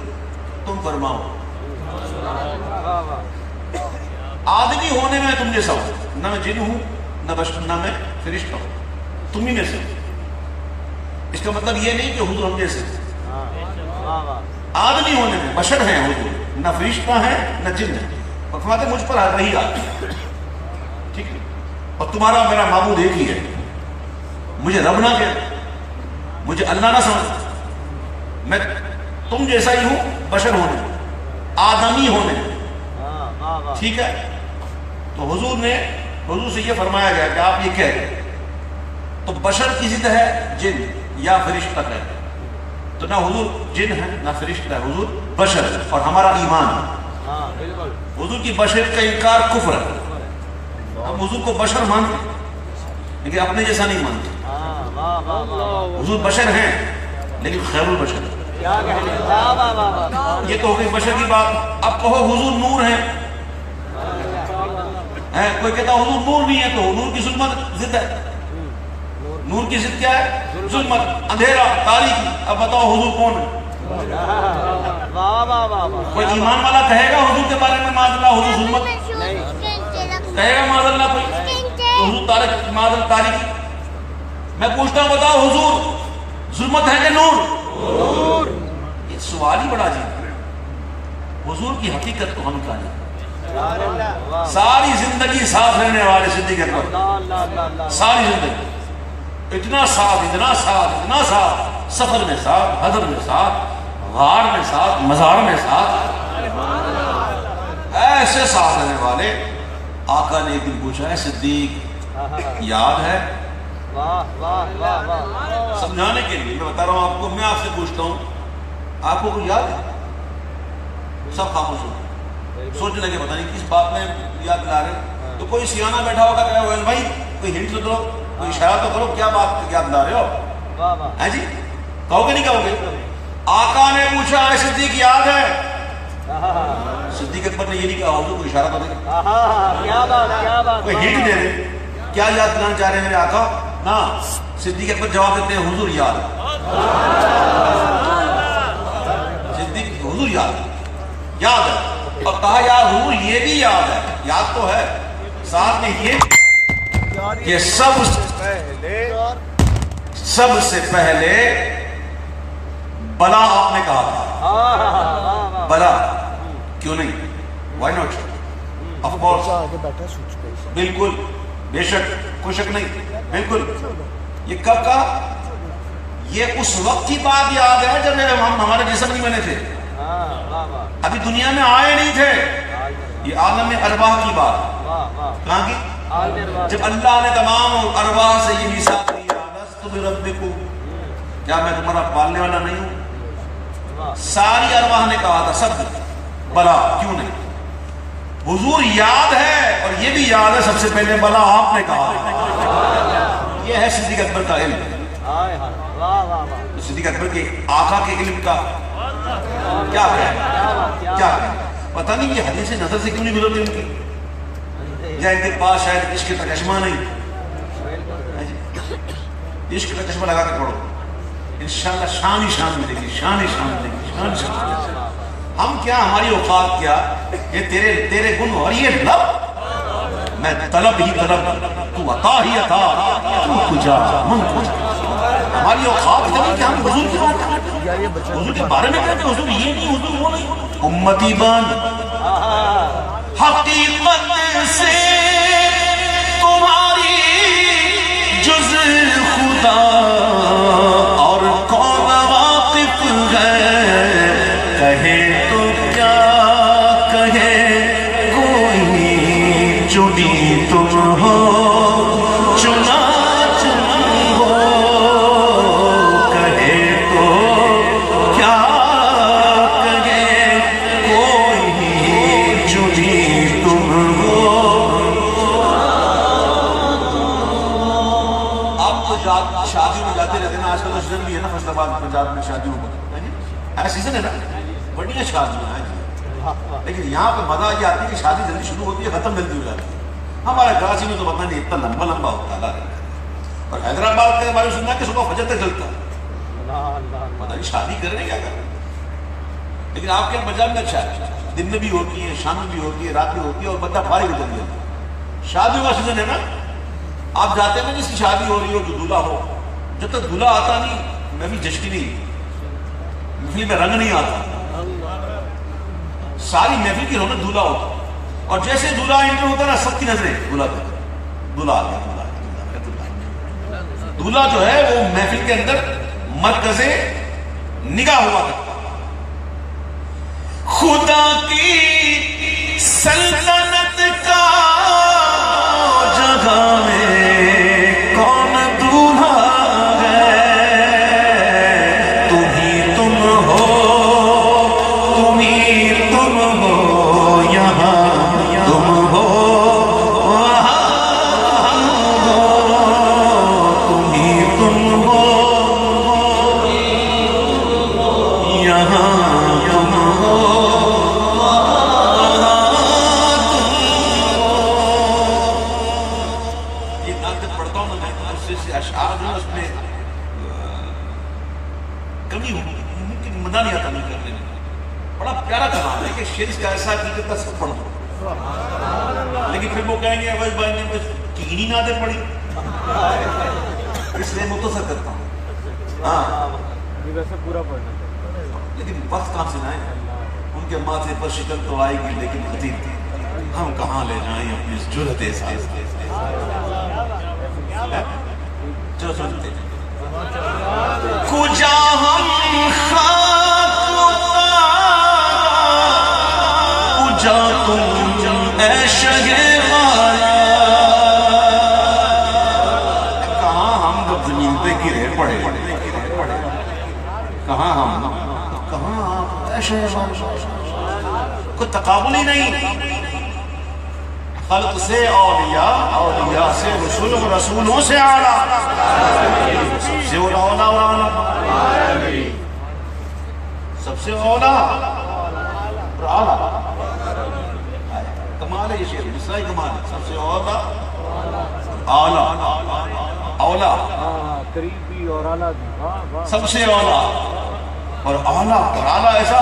تم فرماؤ آدمی ہونے میں تم جیسا ہوں نہ میں جن ہوں نہ بشر نہ میں فرشتہ ہوں تم ہی میں سے اس کا مطلب یہ نہیں کہ حضور ہم جیسے آدمی ہونے میں بشر ہیں حضور نہ فرشتہ ہیں نہ جن ہیں اور فرماتے مجھ پر وہی آتی ٹھیک ہے اور تمہارا میرا معبود ایک ہی ہے مجھے رب نہ کہ مجھے اللہ نہ سمجھ میں تم جیسا ہی ہوں بشر ہونے آدمی ہونے ٹھیک ہے تو حضور سے یہ فرمایا گیا کہ آپ یہ کہہ رہے تو بشر کی ضد ہے جن یا فرشتہ ہے تو نہ حضور جن ہے نہ فرشتہ ہے حضور بشر ہے اور ہمارا ایمان ہے حضور کی بشریت کا انکار کفر ہے. ہم حضور کو بشر مانتے لیکن اپنے جیسا نہیں مانتے. حضور بشر ہیں لیکن خیر البشر. یہ تو ہو گئی بشر کی بات. اب کہو حضور نور ہیں. کوئی کہتا حضور نور نہیں ہے تو نور کی ظلمت ضد ہے. نور کی ضد کیا ہے؟ ظلمت، اندھیرا، تاریکی. اب بتاؤ حضور کون ہے؟ کوئی ایمان والا کہے گا حضور کے بارے میں معاذ اللہ حضور ظلمت کہے گا؟ معاذ اللہ کوئی حضور تاریک، معاذ اللہ تاریکی. میں پوچھتا ہوں بتاؤ حضور ظلمت ہے کہ نور؟ یہ سوال ہی بڑا عجیب ہے. حضور کی حقیقت کو ہم جانیں. ساری زندگی ساتھ رہنے والے صدیق اکبر، ساری زندگی اتنا ساتھ، اتنا ساتھ، اتنا ساتھ، سفر میں ساتھ، حضر میں ساتھ، غار میں ساتھ، مزار میں ساتھ، ایسے ساتھ رہنے والے. آقا نے ایک دن پوچھا ہے صدیق یاد ہے؟ سمجھانے کے لیے میں بتا رہا ہوں آپ کو. میں آپ سے پوچھتا ہوں آپ کو کوئی یاد ہے؟ سب خاموش ہو سوچنے لگے پتہ نہیں کس بات میں یاد دلا رہے. تو کوئی سیانہ بیٹھا ہوگا کہ ویل بھائی کوئی ہنٹ تو دو، کوئی اشارہ تو کرو، کیا بات یاد دلا رہے ہو؟ ہے جی کہو گے نہیں کہو گے؟ آقا نے پوچھا ہے صدیق یاد ہے؟ صدیق اکبر نے یہ نہیں کہا حضور کوئی اشارہ تو دے، کوئی ہنٹ دے دے. کیا یاد دلانا چاہ رہے ہیں میرے آقا؟ نا صدیق اکبر جواب دیتے ہیں حضور یاد. صدیق حضور یاد ہے. اور کہا یار حضور یہ بھی یاد ہے. یاد تو ہے، ساتھ میں یہ کہ سب سے پہلے بلا آپ نے کہا تھا. بلا کیوں نہیں؟ Y not? آف کورس، بالکل، بے شک، کوئی شک نہیں، بالکل. یہ کب کا؟ یہ اس وقت کی بات یاد ہے جب ہم ہمارے جسم نہیں بنے تھے، ابھی دنیا میں آئے نہیں تھے. یہ عالم ارواح کی بات. کہاں کی؟ جب اللہ نے تمام ارواح سے یہ میثاق لیا لست بربکم، کیا میں تمہارا پالنے والا نہیں ہوں؟ ساری ارواح نے کہا تھا سب. بلا کیوں نہیں؟ حضور یاد ہے اور یہ بھی یاد ہے سب سے پہلے بلا آپ نے کہا. یہ ہے صدیق اکبر کا علم. صدیق اکبر کے آقا کے علم کا کیا ہے؟ پتہ نہیں یہ حدیث نظر سے کیوں نہیں گزرتی ان کی، یا ان کے پاس شاید عشق کا چشمہ نہیں. عشق کا چشمہ لگا کے پڑھو انشاءاللہ شان ہی شان ملے گی، شان ہی شان ملے گی، شان ہی شان ملے گی. ہم کیا، ہماری اوقات کیا، یہ تیرے گن اور یہ لب میں طلب ہی طلب، تو عطا ہی عطا، تو کجا من کجا. ہماری اوقات کیا کہ ہم حضور کی بات کریں، حضور کے بارے میں کہتے ہیں حضور یہ نہیں، حضور وہ نہیں. امتی بن حقیقت سے تمہاری جز خدا اور کون واقف ہے. کہے تو کیا کہے کوئی، چنی تم ہو چنا چنی ہو. کہے تو کیا کہے کوئی، چنی تم ہو. آپ تو شادی میں جاتے رہتے ہیں، آج کل سیزن بھی ہے نا فیصل آباد پنجاب میں شادیوں کا ایسا سیزن ہے نا، بڑی شادیاں ہیں. لیکن یہاں پہ مزہ یہ آتی ہے کہ شادی جلدی شروع ہوتی ہے، ختم جلدی ہو جاتی ہے. ہمارے کراچی میں تو پتہ نہیں اتنا لمبا لمبا ہوتا ہے. اور حیدرآباد کے بارے میں سننا کہ صبح فجر تک چلتا ہے. پتہ نہیں شادی کر رہے ہیں کیا کر رہے ہیں. لیکن آپ کے پنجاب میں اچھا ہے، دن میں بھی ہوتی ہے، شام میں بھی ہوتی ہے، رات میں ہوتی ہے، اور بندہ فارغ ہو جاتی ہے. شادیوں کا سیزن ہے نا، آپ جاتے ہیں نا جس کی شادی ہو رہی ہو، جو دولہا ہو، جب تک دولہا آتا نہیں میں بھی جشتی نہیں، محفل میں رنگ نہیں آتا. ساری محفل کی رونق دولہا ہوتا، اور جیسے دولہا انٹر ہوتا نا سب کی نظریں دولہا پہ. دولہا آ گیا، دولہا جو ہے وہ محفل کے اندر مرکز نگاہ ہوا کرتا. خدا کی سلطنت کا جگہ میں کون دولہا ہے؟ تم ہی تم ہو، تم ہی تم ہو، شعر اس کا ایسا کہ تصویر پڑھ دو، لیکن پھر وہ کہیں گے عوض بھائی نے بس تین نعتیں پڑھی، اس لیے مختصر کرتا ہوں. ہاں ویسے پورا پڑھنا لیکن وقت کہاں سے لائیں؟ ان کے ماتھے پر شکل تو آئے گی لیکن خطیب ہم کہاں لے جائیں اپنی اس جرأت احساس. چلو سنتے ہیں. کجا ہم خاک کجا تم اے شہر والا، کہاں ہم جب زمین پہ گرے پڑے، کہاں ہم کہاں اے شہر والا. کوئی تقابل ہی نہیں. خلق سے اولیاء، اولیاء سے رسول، رسولوں سے اعلیٰ، سب سے اولیاء اور اعلیٰ، سب سے اولیاء اور اعلیٰ. کمال ہے یہ شعر، دوسرا ہی کمال ہے. سب سے اولیاء اعلیٰ، اولیاء قریبی اور اعلیٰ بھی. سب سے اولیاء اور اعلیٰ. اور اعلیٰ ایسا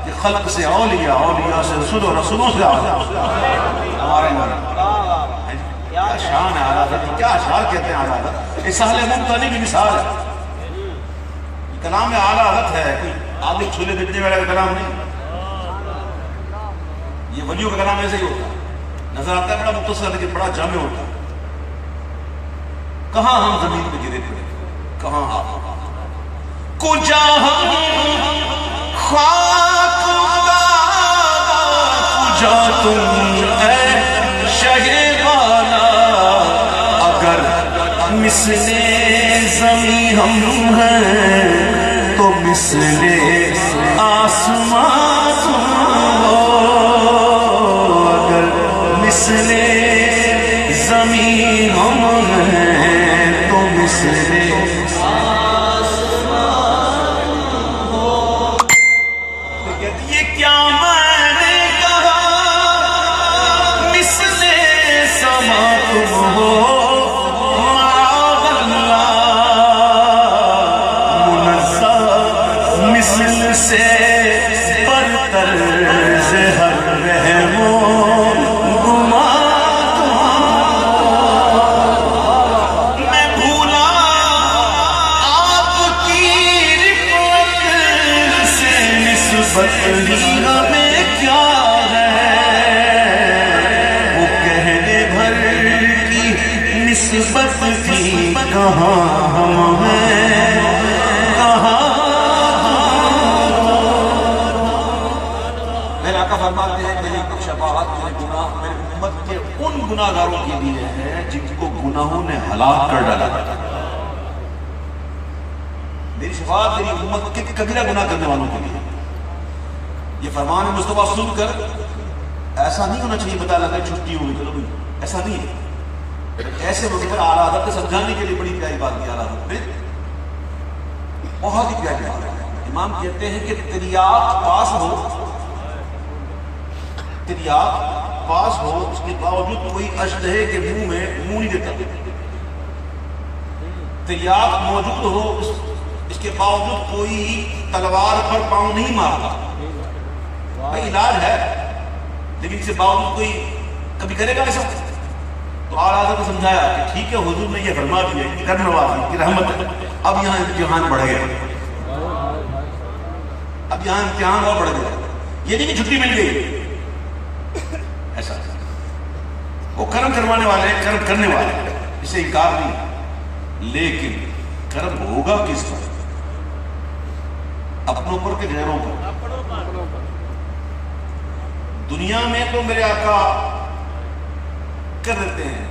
کہ خلق سے اولیاء، اولیاء سے رسول اور رسولوں سے اعلیٰ. ہمارے کیا شان ہے اعلیٰ حضرت، کیا اشعار کہتے ہیں اعلیٰ حضرت. اس سہل ممتنی کی مثال ہے. کلام میں اعلیٰ حضرت ہے، کوئی آلو چھولے بیچنے والا کلام نہیں. یہ ولیوں کا کلام ایسے ہی ہوتا ہے، نظر آتا ہے بڑا مختصر لیکن بڑا جامع ہوتا ہے. کہاں ہم زمین پہ گرے پڑے، کہاں آپ کجا ہم خاک کجا تم اے شہر والا. اگر مثل زمین ہم ہیں تو مثل آسمان تم ہو. اگر مثل زمین ہم ہیں تو مثل کہاں ہم ہیں، کہاں. میرے آقا فرماتے ہیں میری شفاعت میرے گناہ میرے امت کے ان گناہ گاروں کے لیے ہے جن کو گناہوں نے ہلاک کر ڈالا. میری شفاعت میری امت کے کبیرہ گناہ کرنے والوں کے لیے. یہ فرمان مصطفیٰ سن کر ایسا نہیں ہونا چاہیے بتا لگا چھٹی ہوگی چلو بھائی، ایسا نہیں ہے. ایسے موقع پر اعلیٰ حضرت کو سمجھانے کے لیے بڑی پیاری بات کی اعلیٰ حضرت نے، بہت ہی پیاری بات ہے. امام کہتے ہیں کہ تریاق پاس ہو، تریاق پاس ہو، اس کے باوجود کوئی اژدہے کے منہ میں منہ نہیں دیتا. تریاق موجود ہو، اس کے باوجود کوئی تلوار پر پاؤں نہیں مارتا. بھائی علاج ہے لیکن اس کے باوجود کوئی کبھی کرے گا ایسا؟ تو اعلیٰ حضرت کو سمجھایا کہ ٹھیک ہے حضور نے یہ فرما دیا کہ کرم نوازی کی رحمت ہے. اب یہاں امتحان بڑھ گیا، اب یہاں امتحان اور بڑھ گیا. یہ نہیں کہ چھٹی مل گئی، ایسا وہ کرم کروانے والے کرم کرنے والے، اسے انکار نہیں. لیکن کرم ہوگا کس پر؟ اپنوں پر کہ غیروں پر؟ دنیا میں تو میرے آقا کر دیتے ہیں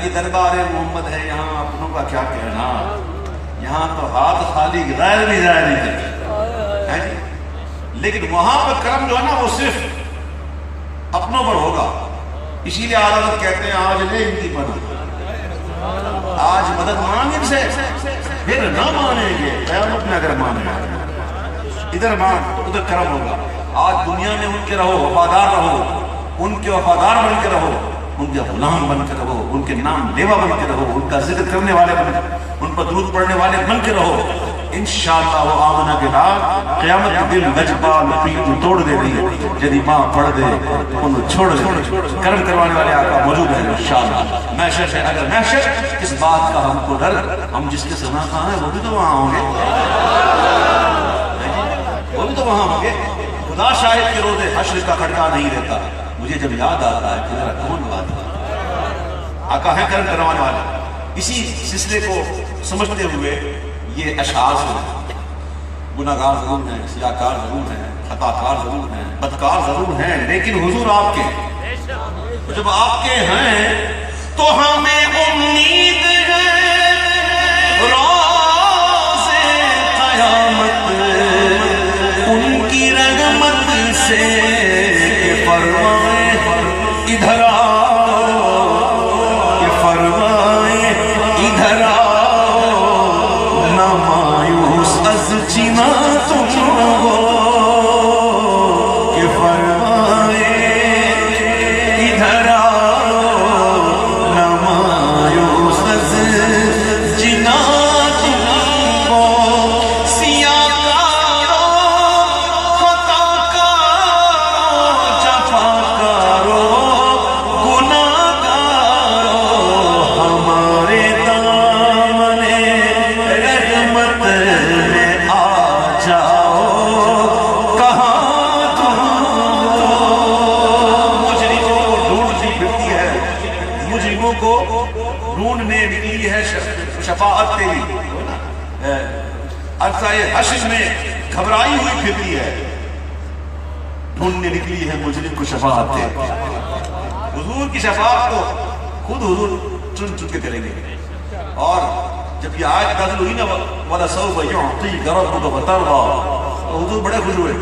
یہ دربار محمد ہے، یہاں اپنوں کا کیا کہنا، یہاں تو ہاتھ خالی غیر بھی ظاہر نہیں کرتے. لیکن وہاں پر کرم جو ہے نا وہ صرف اپنوں پر ہوگا. اسی لیے اعلیٰ حضرت کہتے ہیں آج لے ان کی مدد، آج مدد مانگ ان سے، پھر نہ مانیں گے قیامت میں. اگر مانیں ادھر مان تو ادھر کرم ہوگا. آج دنیا میں ان کے رہو، وفادار رہو، ان کے وفادار بن کے رہو، ان کے غلام بن کے رہو، ان کے نام لیوا بن کے رہو، ان کا ذکر کرنے والے بن، ان پر درود پڑھنے والے بن کے رہو. انشاءاللہ وہ آمنہ کے رات قیامت کے دن لجپال پیٹ توڑ دے رہی جدی ماں پڑھ دے انہوں چھوڑ دے کرم کروانے والے آقا موجود ہیں انشاءاللہ محشر ہے اگر محشر کس بات کا ہم کو ڈر ہم جس کے سنا کہاں ہیں وہ بھی تو وہاں ہوں گے وہ بھی تو وہاں ہوں گے خدا شاہد کے روزے حشر کا کھڑکا نہیں رہتا مجھے جب یاد آتا ہے کہ میرا کون بات ہے آقا ہے کرم کروانے والے اسی سلسلے کو سمجھتے ہوئے یہ اشعار ہیں گناہگار ضرور ہیں سیاہکار ضرور ہیں خطاکار ضرور ہیں بدکار ضرور ہیں لیکن حضور آپ کے جب آپ کے ہیں تو ہمیں امید ہے روز قیامت ان کی رحمت سے کہ فرمائے ادھر جینا تم ہو کہ فرمائے ادھر نہ مایوس جینا تم ہو سیاہ کارو خطا کارو جفا کارو گناہ کارو ہمارے دامن رحمت ڈھونڈنے نکلی ہے شفاعت تیری عرصہ حشر میں گھبرائی ہوئی پھرتی ہے ڈھونڈنے نکلی ہے مجرم کو شفاعت تیری حضور کی شفاعت کو خود حضور چن چن کے کریں گے اور جب یہ آیت نازل ہوئی نا وَلَسَوْفَ يُعْطِيكَ رَبُّكَ فَتَرْضَىٰ تو حضور بڑے خوش ہوئے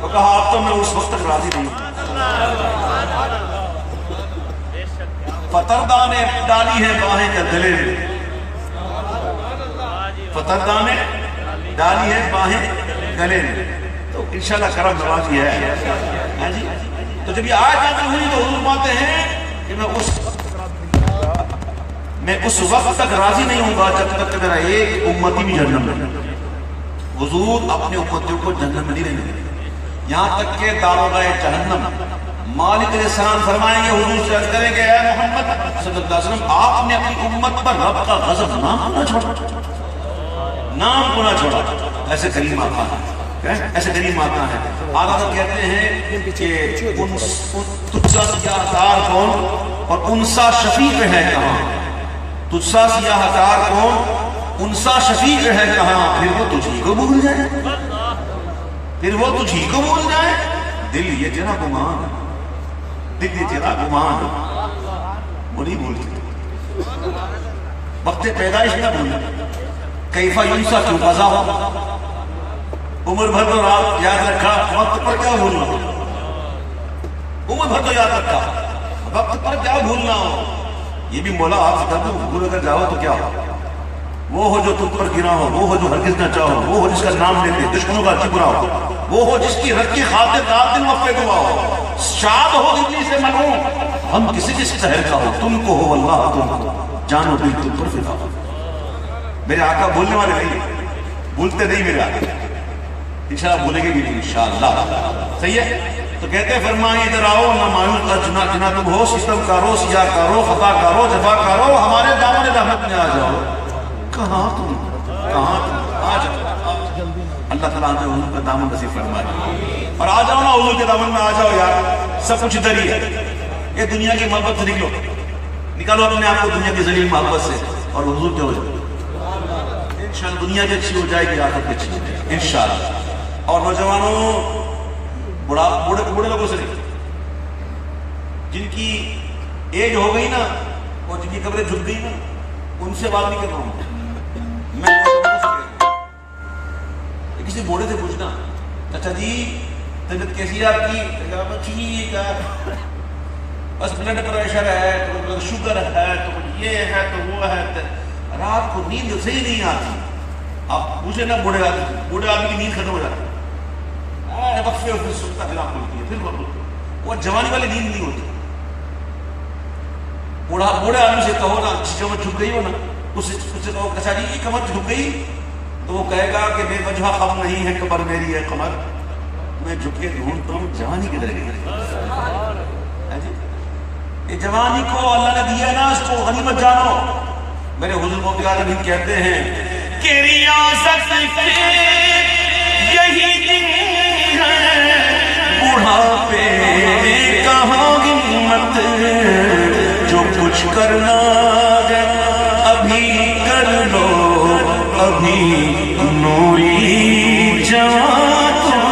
اور کہا اب تو میں اس وقت تک راضی نہیں فتردہ نے ڈالی ہے باہیں کا گلے میں فتردہ نے ڈالی ہے باہیں گلے میں تو انشاءاللہ کرم نوازی ہے تو جب یہ آیت نازل ہوئی تو حضور مانتے ہیں کہ میں اس وقت تک راضی نہیں ہوں گا جب تک کہ میرا ایک امتی بھی جہنم میں حضور اپنے امتیوں کو جہنم میں نہیں رہنے دیں یہاں تک کہ داروغہ جہنم مالک علیہ السلام فرمائیں گے حضور سے عرض کریں گے اے محمد صلی اللہ علیہ وسلم آپ نے اپنی امت پر رب کا غضب نام نہ چھوڑا ایسے کریم آقا ہے ایسے کریم آقا ہے آقا تو کہتے ہیں کہ تجھسا سیاہ کار کون اور انسا شفیق ہے کہاں تجھسا سیاہ کار کون انسا شفیق ہے کہاں پھر وہ تجھی کو بھول جائے دل یہ تیرا گمان دل یہ تیرا گمان وہ نہیں بھولتی وقت پیدائش نہ بھولنا کیفا یونسا کیوں قضا ہو عمر بھر تو رات یاد رکھا وقت پر کیا بھولنا عمر بھر تو یاد رکھا وقت پر کیا بھولنا ہو یہ بھی مولا آپ سے کہتا ہوں بھول اگر جاؤ تو کیا ہو وہ ہو جو تم پر گرا ہو وہ ہو جو ہرگز نہ چاہو وہ ہو جس کا نام لیتے دشمنوں کا اچھی برا ہو وہ ہو جس کی رد کی خاطر رات دن وقفے دعا ہو شاد ہو اتنی سے منو ہم کسی جس شہر کا ہو تم کو ہو اللہ تم کو جانو دل تم پر فدا ہو میرے آقا بولنے والے نہیں بھولتے نہیں میرے آقا انشاءاللہ بھولیں گے بھی نہیں انشاءاللہ صحیح ہے تو کہتے ہیں فرمائیں ادھر آؤ نہ مایوس کا جنا تم ہو ستم کارو سیاہ کارو خطا کارو جفا کارو ہمارے دامن رحمت میں آ جاؤ کہاں آ جاؤ اللہ تعالیٰ نے حضور کا دامن نصیب فرمائے اور آ جاؤ نا حضور کے دامن میں آ جاؤ یار سب کچھ ادھر ہی ہے یہ دنیا کی محبت سے نکالو اپنے آپ کو دنیا کی ذلیل محبت سے اور حضور کے ہو جائے انشاءاللہ دنیا بھی اچھی ہو جائے گی آخرت بھی اچھی ہو جائے گی انشاءاللہ اور نوجوانوں بوڑھے لوگوں سے نہیں جن کی ایج ہو گئی نا اور جن کی قبریں جھک گئی نا ان سے بات نہیں کر رہا ہوں میں کسی بوڑھے سے پوچھنا چچا جی طبیعت کیسی ہے آپ کی ٹھیک ہے بس بلڈ پریشر ہے تو شوگر ہے تو یہ ہے تو وہ ہے رات کو نیند صحیح نہیں آتی آپ پوچھیں نا بوڑھے آدمی کی نیند ختم ہو جاتی وقفے اور پھر سکتا پھر آپ بولتی ہے پھر وہ جوانی والی نیند نہیں ہوتی بوڑھے آدمی سے کہو نا جس کمر جھک گئی ہو نا اس سے کہو کچا جی یہ کمر جھک گئی تو وہ کہے گا کہ بے وجہ غم نہیں ہے قبر میری ہے قمر، میں جھکے ڈھونڈتا ہوں جوانی کدھر گئی. یہ جوانی کو اللہ نے دیا نا، اس کو غنیمت جانو. میرے حضور موتی عالم ہی کہتے ہیں کہ ریاست کے یہی دن ہے، بڑھاپے کہاں ہمت، جو کچھ کرنا ہے ابھی کر لو، ابھی نوری جوان ہو،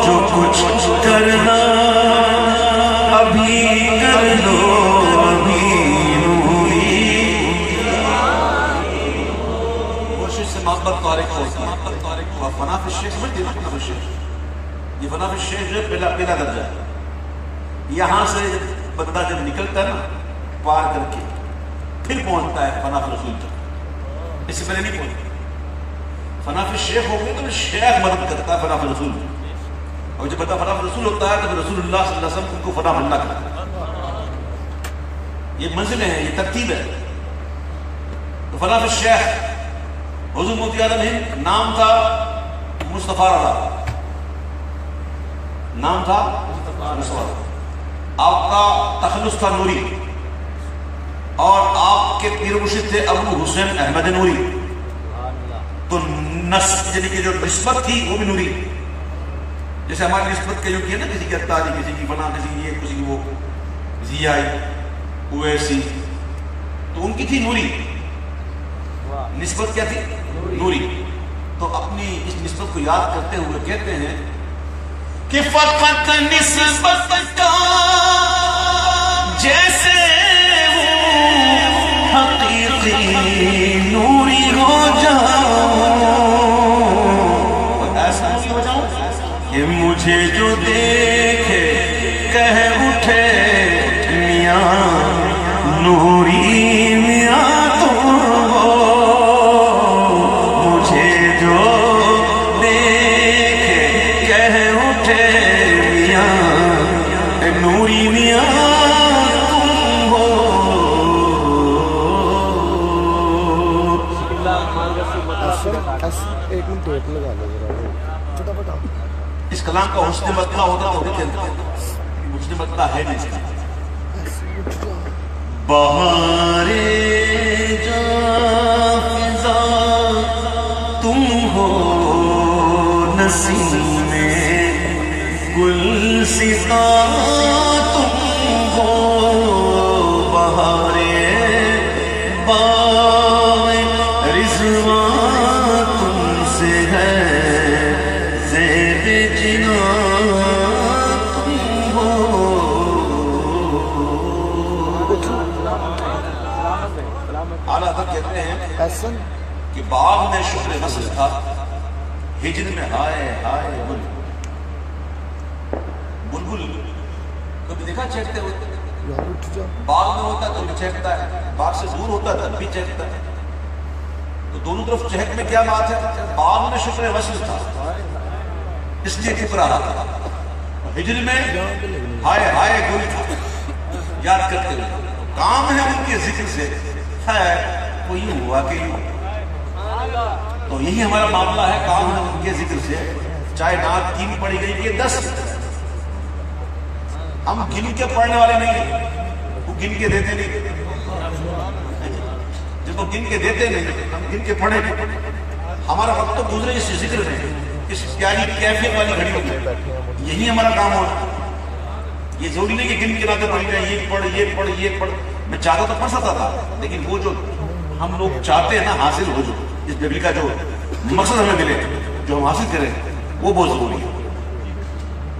جو کچھ کرنا ابھی کر لو، ابھی نوری. کوشش سے محبت تارک ہوتی ہے. فنا فی الشیخ سمجھتے ہیں؟ فنا فی الشیخ، یہ فنا فی الشیخ جو پہلا درجہ ہے. یہاں سے بندہ جب نکلتا ہے نا پار کر کے پھر پہنچتا ہے فنا فی رسول تک، اس سے پہلے نہیں پہنچتا. فنا فی الشیخ ہو گئے تو شیخ مدد کرتا ہے فنا فی رسول، اور جب بندہ فنا فی رسول ہوتا ہے تو رسول اللہ صلی اللہ علیہ وسلم کو فنا فی اللہ کرتا ہے. یہ منزلیں ہیں، یہ ترتیب ہے. تو فنا فی الشیخ حضور موتی عالم ہند نام تھا مصطفیٰ رضا، نام تھا مصطفیٰ رضا. آپ کا تخلص تھا نوری، اور آپ کے پیر مرشد تھے ابو حسین احمد نوری. تو یعنی کہ جو نسبت تھی وہ بھی نوری. جیسے ہماری نسبت کے جو کی ہے نا، کسی کی اتاری، کسی کی فنا، کسی کی یہ، کسی کی وہ، زیائی، اویسی، تو ان کی تھی نوری. نسبت کیا تھی؟ نوری. تو اپنی اس نسبت کو یاد کرتے ہوئے کہتے ہیں کہ فقط نسبت کا جیسے وہ حقیقی نوری ہو جاؤں، ایسا نوری ہو جاؤں کہ مجھے جو دیکھے کہہ اٹھے میاں نوری میاں تو ہو، مجھے جو دیکھے کہہ اٹھے میاں نوری میاں تم ہو. ایک منٹ ٹیپ لگا لو ذرا، چھوٹا بٹا. اس کلام کا حسن مطلع ہوتا تو نہیں چلتا، حسن مطلع ہے نہیں. بہارے جاں فضا تم ہو، نسیم گلستاں تم ہو، بہارے باغ رضوان تم سے ہے، زیب جنان تم ہو. اعلیٰ حضرت کہتے ہیں کہ باغ میں شکر وصل تھا، ہجر میں ہائے ہائے بلبل. کبھی دیکھا چہکتے ہوئے؟ باغ میں ہوتا تو بھی چہکتا ہے، باغ سے دور ہوتا تب بھی چہکتا ہے. تو دونوں طرف چہک میں کیا بات ہے؟ باغ میں شکر وصل تھا اس لیے ٹھکرا رہا تھا، ہجر میں ہائے ہائے گل تھا یاد کرتے ہوئے. کام ہے ان کے ذکر سے، ہے وہ یوں ہوا کہ یوں. تو یہی ہمارا معاملہ ہے، کام ہے ان کے ذکر سے، چاہے نعت 3 پڑھی گئی کہ 10. ہم گن کے پڑھنے والے نہیں ہیں، وہ گن کے دیتے نہیں. جب وہ گن کے دیتے نہیں ہم گن کے پڑھے نہیں. ہمارا وقت تو گزرے اس ذکر میں، اس پیاری کیفیت والی گھڑی ہوتی ہے. یہی ہمارا کام ہونا. یہ ضروری نہیں کہ گن کے ناطے پڑھی جائے، یہ پڑھ یہ پڑھ یہ پڑھ. میں چاہتا تو پڑھ سکتا تھا، لیکن وہ جو ہم لوگ چاہتے ہیں نا حاصل ہو، جو اس بیبل کا جو مقصد ہمیں ملے، جو ہم حاصل کریں، وہ بہت ضروری ہے.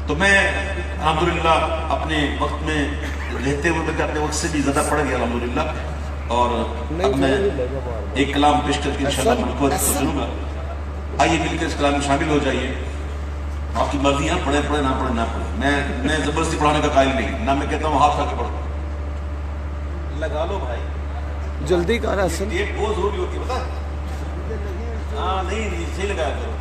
تو میں الحمدللہ اپنے وقت میں رہتے ہوئے میں اپنے وقت سے بھی زیادہ پڑھ گیا الحمدللہ. اور اب میں ایک کلام پیش کر کے انشاءاللہ ملک کو سنوں گا. آئیے مل کر اس کلام میں شامل ہو جائیے. آپ کی مرضی ہے، پڑھے پڑھے نہ پڑھے نہ پڑھے. میں زبردستی پڑھانے کا قائل نہیں، نہ میں کہتا ہوں ہاتھ کھا کے پڑھو. لگا لو بھائی، جلدی کر حسن. یہ بہت ضروری ہوتی ہے پتہ ہے. ہاں نہیں صحیح لگایا کرو.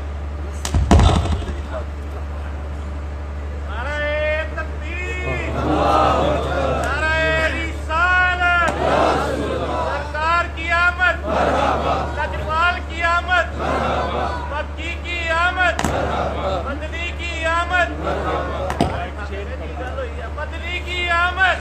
سرکار کی آمد،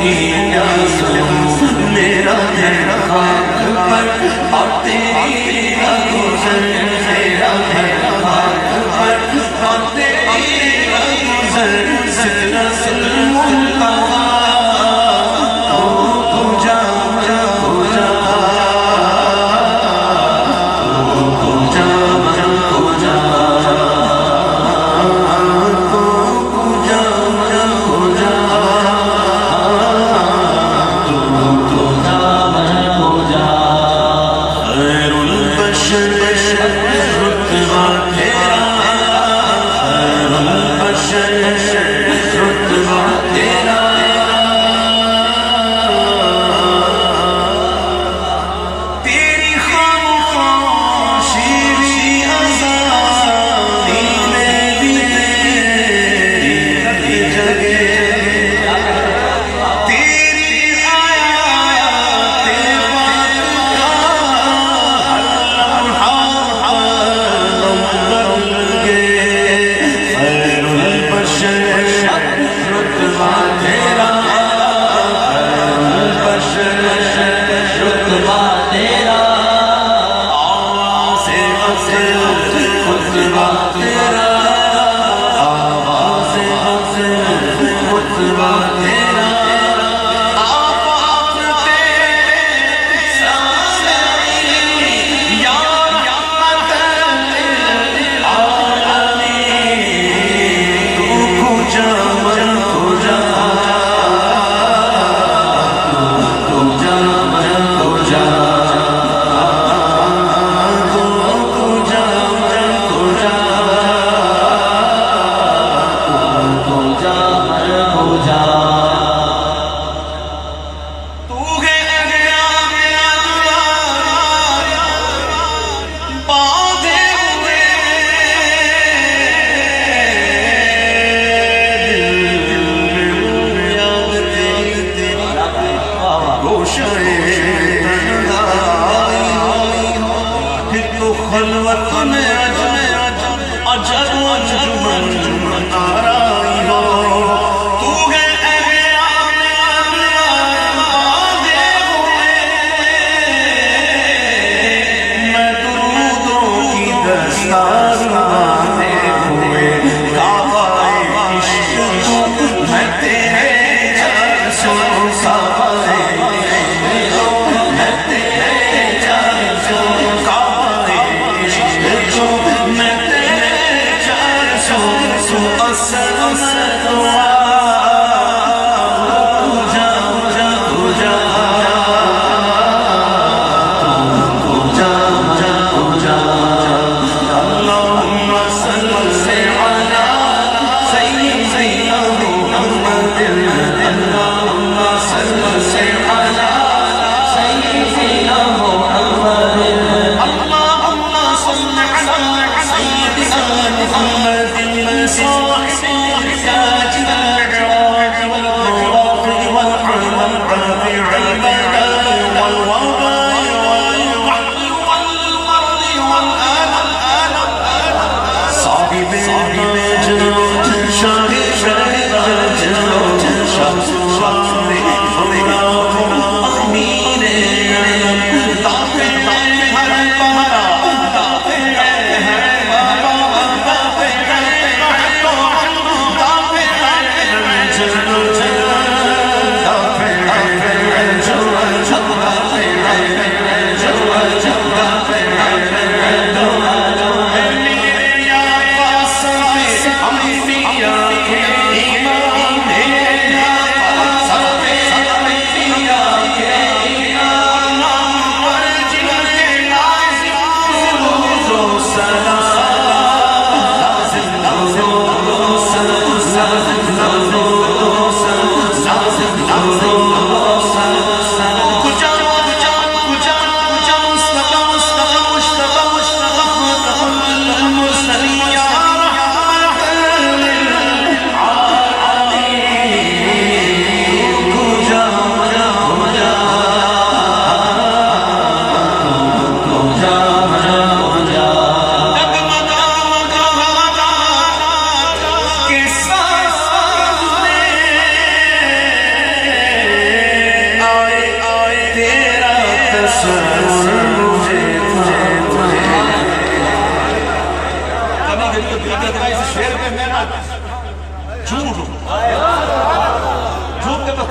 تیری پیاس ہوں میرا ہے خاک پر اور تیری گزر میرا ہے خاک پر اور تیری گزر سدرۃ المنتہا خیر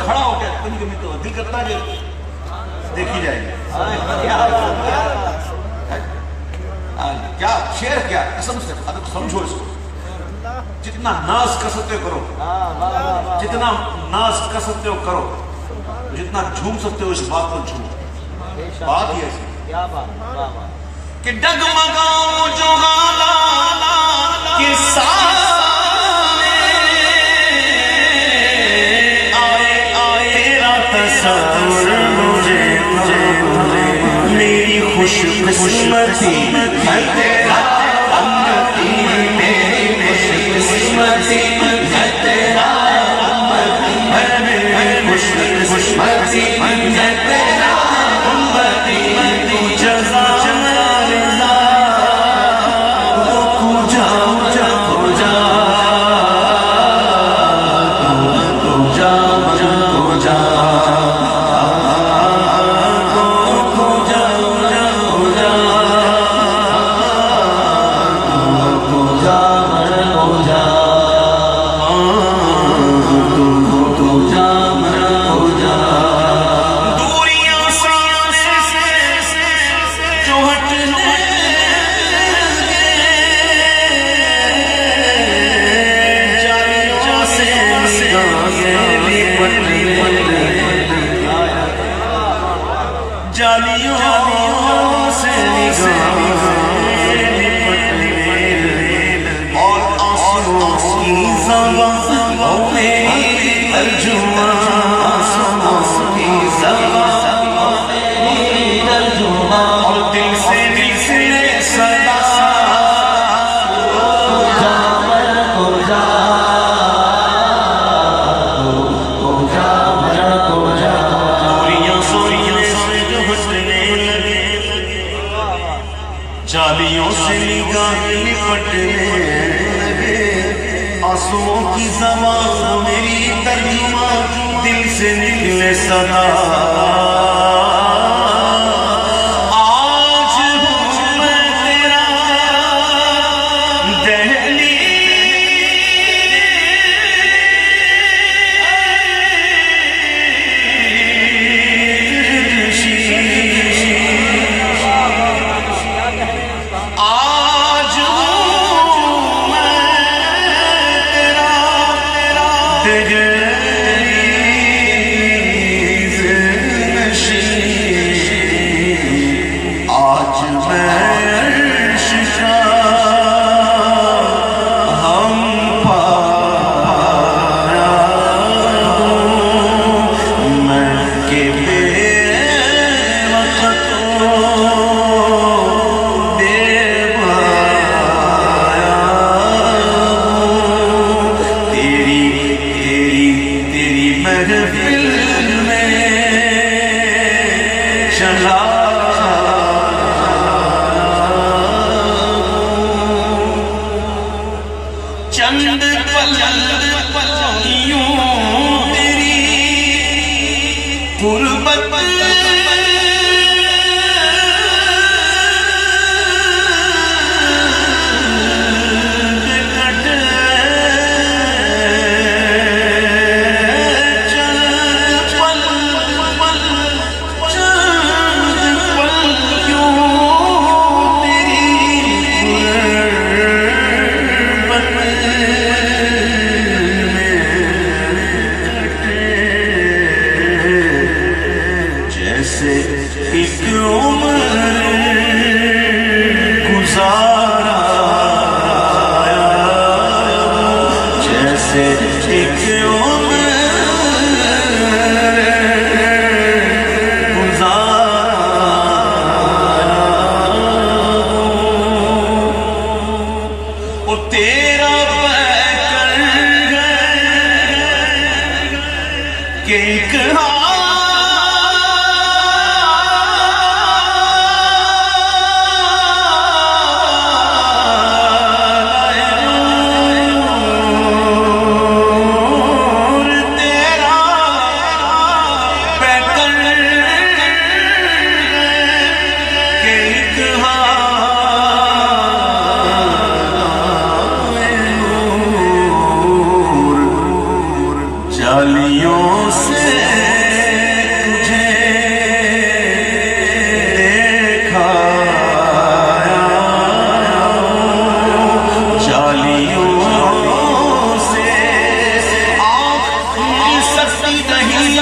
کھڑا ہو گیا کبھی کبھی تو دل کرتا ہے کہ دیکھی جائے گی. کیا شعر کیا قسم سے ادب سمجھو اس کو. جتنا ناز کر سکتے ہو کرو, جتنا ناز کر سکتے ہو کرو, جتنا جھوم سکتے ہو اس بات پر جھوم. بات ہی ایسی کہ ڈگمگاؤ جو غالا کے سامنے آئے تیرا تصور مجھے میری خوش قسمتی ہے تیرا امتی, میری خوش قسمتی ہے تیرا امتی, میری خوش قسمتی ہے تیرا امتی. تو جزا رضا کو جا تو جا تو جا تو جا جالیوں سے نگاہ لپٹنے لگے, آنسوؤں کی زبان میری ترجمہ, دل سے نکلے صدا. آج ہوں میں تیرا دہلی چند پل یوں تیری قربت ایک عمر گزارا, جیسے ایک عمر گزارا. وہ تیرا پیکر گئے کہ ایک جالیوں سے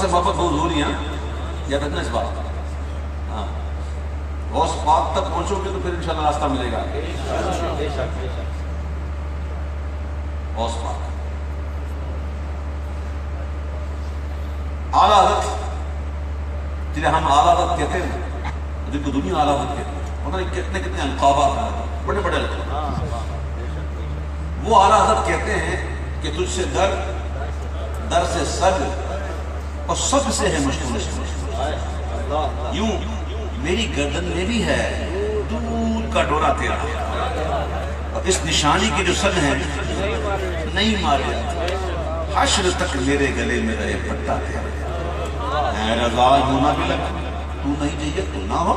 سے محبت بہت ضروری ہے یاد رکھنا اس بات. ہاں غوث پاک تک پہنچو گے تو پھر انشاءاللہ راستہ ملے گا. غوث پاک اعلیٰ حضرت جنہیں ہم اعلیٰ حضرت کہتے ہیں, جن کو دنیا اعلیٰ حضرت کہتے ہیں, پتہ نہیں کتنے کتنے القابات ہیں, بڑے بڑے القاب. وہ اعلیٰ حضرت کہتے ہیں کہ تجھ سے در سے سر اور سب سے ہے مشکل. یوں میری گردن میں بھی ہے دور کا ڈورا تیرا, اور اس نشانی کے جو سن ہے نہیں مارے, حشر تک میرے گلے میں رہے پٹا تیرا. اے رضا ہونا بھی لگ تو نہیں چاہیے تو نہ ہو,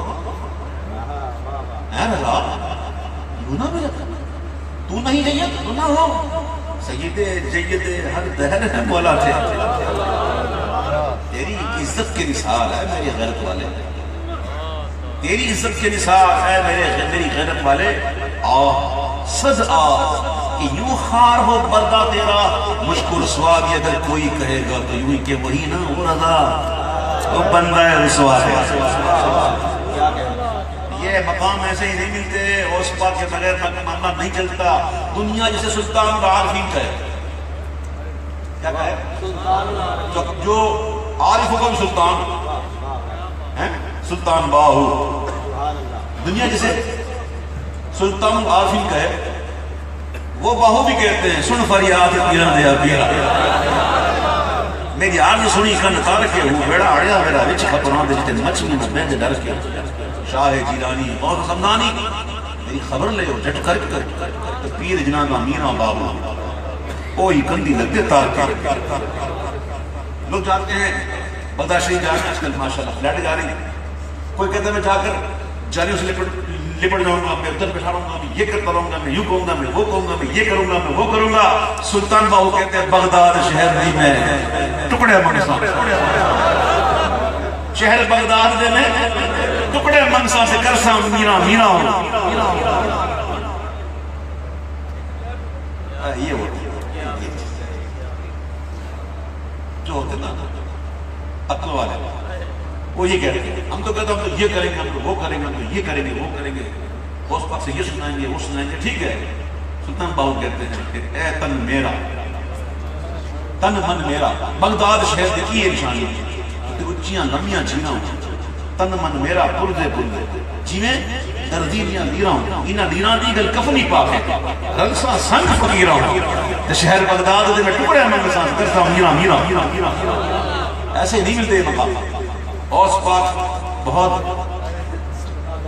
اے رضا ہونا بھی لگ تو نہیں چاہیے تو نہ ہو. سید جید ہر دہر ہے مولا تھے, تیری عزت کے نثار ہے میری غیرت والے, تیری عزت کے نثار ہے میری غیرت والے. سز آ کہ یوں خار ہو پردہ تیرا, مشکل سواد اگر کوئی کہے گا تو یوں کہ وہی نہ ہو رضا وہ بندہ ہے رسوا ہے. یہ مقام ایسے ہی نہیں ملتے, اس پاک کے بغیر معاملہ نہیں چلتا. دنیا جسے سلطان العارفین کہے, کیا کہے, جو عارف حکم سلطان سلطان باہو, دنیا جسے سلطان العارفین کہے وہ باہو بھی کہتے ہیں. سن فریاد پیرا دیا پیرا, میری آرز سنی کن تار کے ہوں بیڑا اڑیا میرا وچ خبران دے جتے مچھلی میں بیندے ڈر کے. شاہ جیلانی اور سمدانی میری خبر لے ہو جٹ کر پیر جنا کا میرا بابا وہی کندی لگتے تار لوگ جاتے ہیں بغداد شریف جا رہے ہیں آج کل ماشاءاللہ فلیٹ جا رہی ہے. کوئی کہتا ہے میں جا کر جالیوں سے لپٹ جاؤں گا, میں ادھر بٹھا رہوں گا, میں یہ کرتا رہوں گا, میں یوں کہوں گا, میں وہ کہوں گا, میں یہ کروں گا, میں وہ کروں گا. سلطان باہو کہتے ہیں بغداد شہر نہیں میں ٹکڑے منگسا, شہر بغداد دے میں ٹکڑے منگسا سے کرسا میرا میرا ہوں. یہ ہوتی ہے جو ہوتے نا عقل والے, وہ یہ کہتے ہیں ہم تو کہتے ہیں ہم تو یہ کریں گے, ہم تو وہ کریں گے, ہم تو یہ کریں گے, وہ کریں گے, اس پاک سے یہ سنائیں گے, وہ سنائیں گے. ٹھیک ہے, سلطان باہو کہتے ہیں کہ اے تن میرا, تن من میرا, بغداد شہر کی یہ نشانی ہے کہ اچیاں لمیاں جینا ہوں. تن من میرا پردے پردے جیویں دردینیاں لیرا ہوں, انہاں لیرا دی گل کفنی پاک ہے, رلسا سنگ فقیرہ ہوں. شہر بغداد دے میں ٹکڑے منگساں کرتا ہوں میرا میرا. ایسے نہیں ملتے مقام. اوس پاک بہت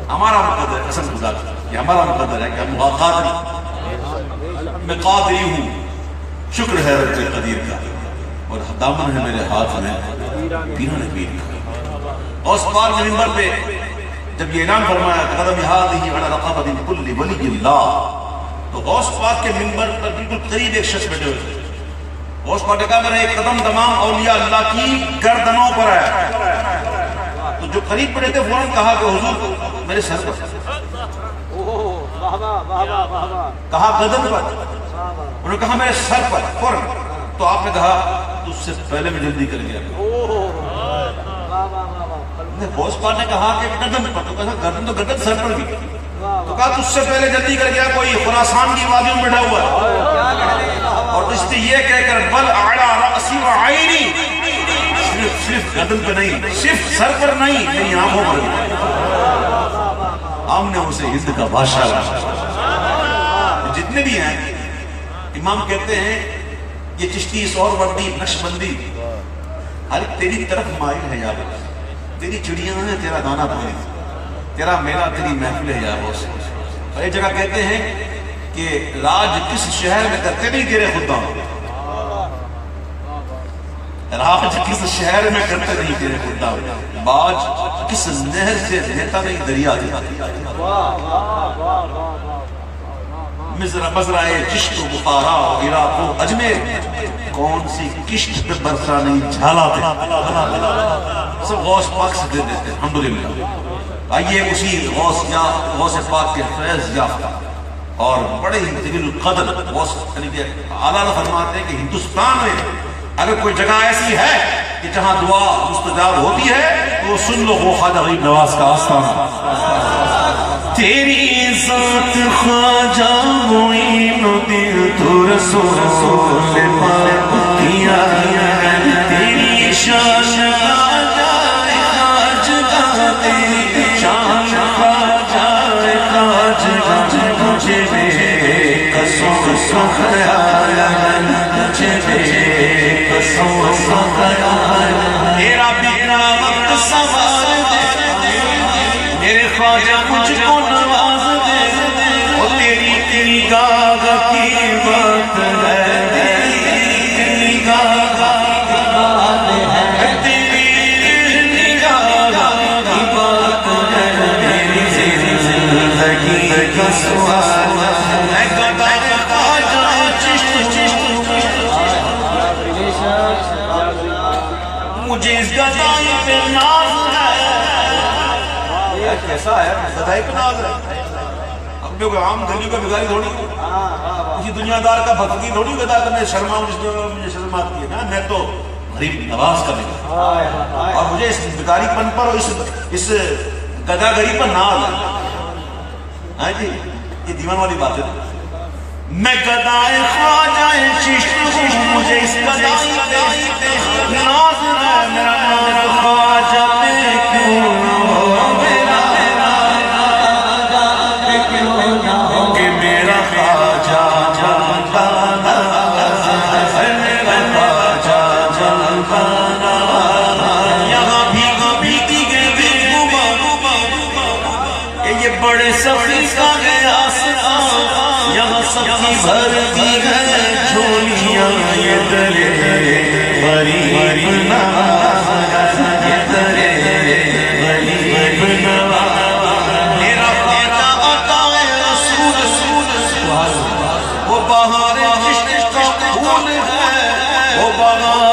ہمارا مقدر ہے, قسم خدا کی یہ ہمارا مقدر ہے کہ ہم قادری, میں قادری ہوں, شکر ہے رب قدیر کا, اور دامن ہے میرے ہاتھ میں پیران پیر کا. اوس پاک کے منبر پہ جب یہ اعلان فرمایا قدم ہذہ علی رقبۃ کل ولی اللہ, تو غوث پاک کے منبر پر بالکل قریب ایک شخص بیٹھے ہوئے تھے. غوث پاک نے کہا میرا ایک قدم تمام اولیاء اللہ کی گردنوں پر ہے. تو جو قریب بیٹھے تھے فوراً کہا کہ حضور میرے سر پر, کہا گردن پر, انہوں نے کہا میرے سر پر فوراً. تو آپ نے کہا اس سے پہلے میں جلدی کر گیا. غوث پاک نے کہا کہ گردن پر, تو کہا گردن تو گردن سر پر بھی, تو کہا تجھ سے پہلے جلدی کر گیا کوئی خراسان کی وادیوں میں بیٹھا ہوا ہے, اور اس نے یہ کہہ کر بل اعلی رأسی و عینی, صرف گردن پہ نہیں, صرف سر پر نہیں, میری آنکھوں پر بھی. ہم نے اسے ہند کا بادشاہ بنایا. جتنے بھی ہیں امام کہتے ہیں یہ چشتی, سہروردی, نقشبندی, ہر تیری طرف مائل ہے یار, تیری چڑیاں ہیں, تیرا دانا پانی, تیرا میلہ, تیری محفل ہے یا بہت. اور ایک جگہ کہتے ہیں کہ راج کس شہر میں کرتے نہیں تیرے خدا, راج کس شہر میں کرتے نہیں تیرے خدا, باج کس نہر سے بہتا نہیں دریا دیا. مزرعے چشت و بخارا و عراق و اجمیر, کون سی کشت پہ برسا نہیں جھالا تھے. سب غوث پاک سے دے دیتے الحمدللہ. آئیے اسی غوث پاک کے فیض یافتہ اور بڑے ہی طویل القدر غوث اعلیٰ فرماتے ہیں کہ ہندوستان میں اگر کوئی جگہ ایسی ہے کہ جہاں دعا مستجاب ہوتی ہے تو سن لو وہ خواجہ غریب نواز کا آستانہ. تیری ذات خواجہ معین دل تو رسول پاک دیا, تیری شان تیرا بیٹا وقت سوار دے, میرے خواجہ مجھ کو نواز دے, اور تیری گاہ کی بات ہے, تیری گاہ کی بات ہے, تیری گاہ کی بات ہے, میری زندگی کا سوال ہے. مجھے اس گدائی پہ ناز ہے. کیسا ہے گدائی پہ ناز ہے؟ اب کوئی عام گلی کا بھگاری تھوڑی, کسی دنیا دار کا بھگتی تھوڑی گدا کہ میں شرما ہوں, جس میں مجھے شرم آتی ہے نا. میں تو غریب نواز کا بھگاری, اور مجھے اس بھگاری پن پر اور اس گدا گری پر ناز ہے. ہاں جی, یہ دیوان والی بات ہے. میں گدائے خواجہ چشت ہوں, مجھے اس گدائی پہ ناز ہے. میرا خواجہ پہ کیوں نہ ہو, میرا خواجہ پہ کیوں نہ ہو, کہ میرا خواجہ جلوانا ہے, میرا خواجہ جلوانا. یہاں بھی گئے یہ بڑے سفر کا گیا, کی بھر دی ہے جھولیاں یہ درے غریب نواز یہ درے غریب نواز میرا خواجہ عطا رسول وہ بہار عشق کا پھول ہے وہ بہار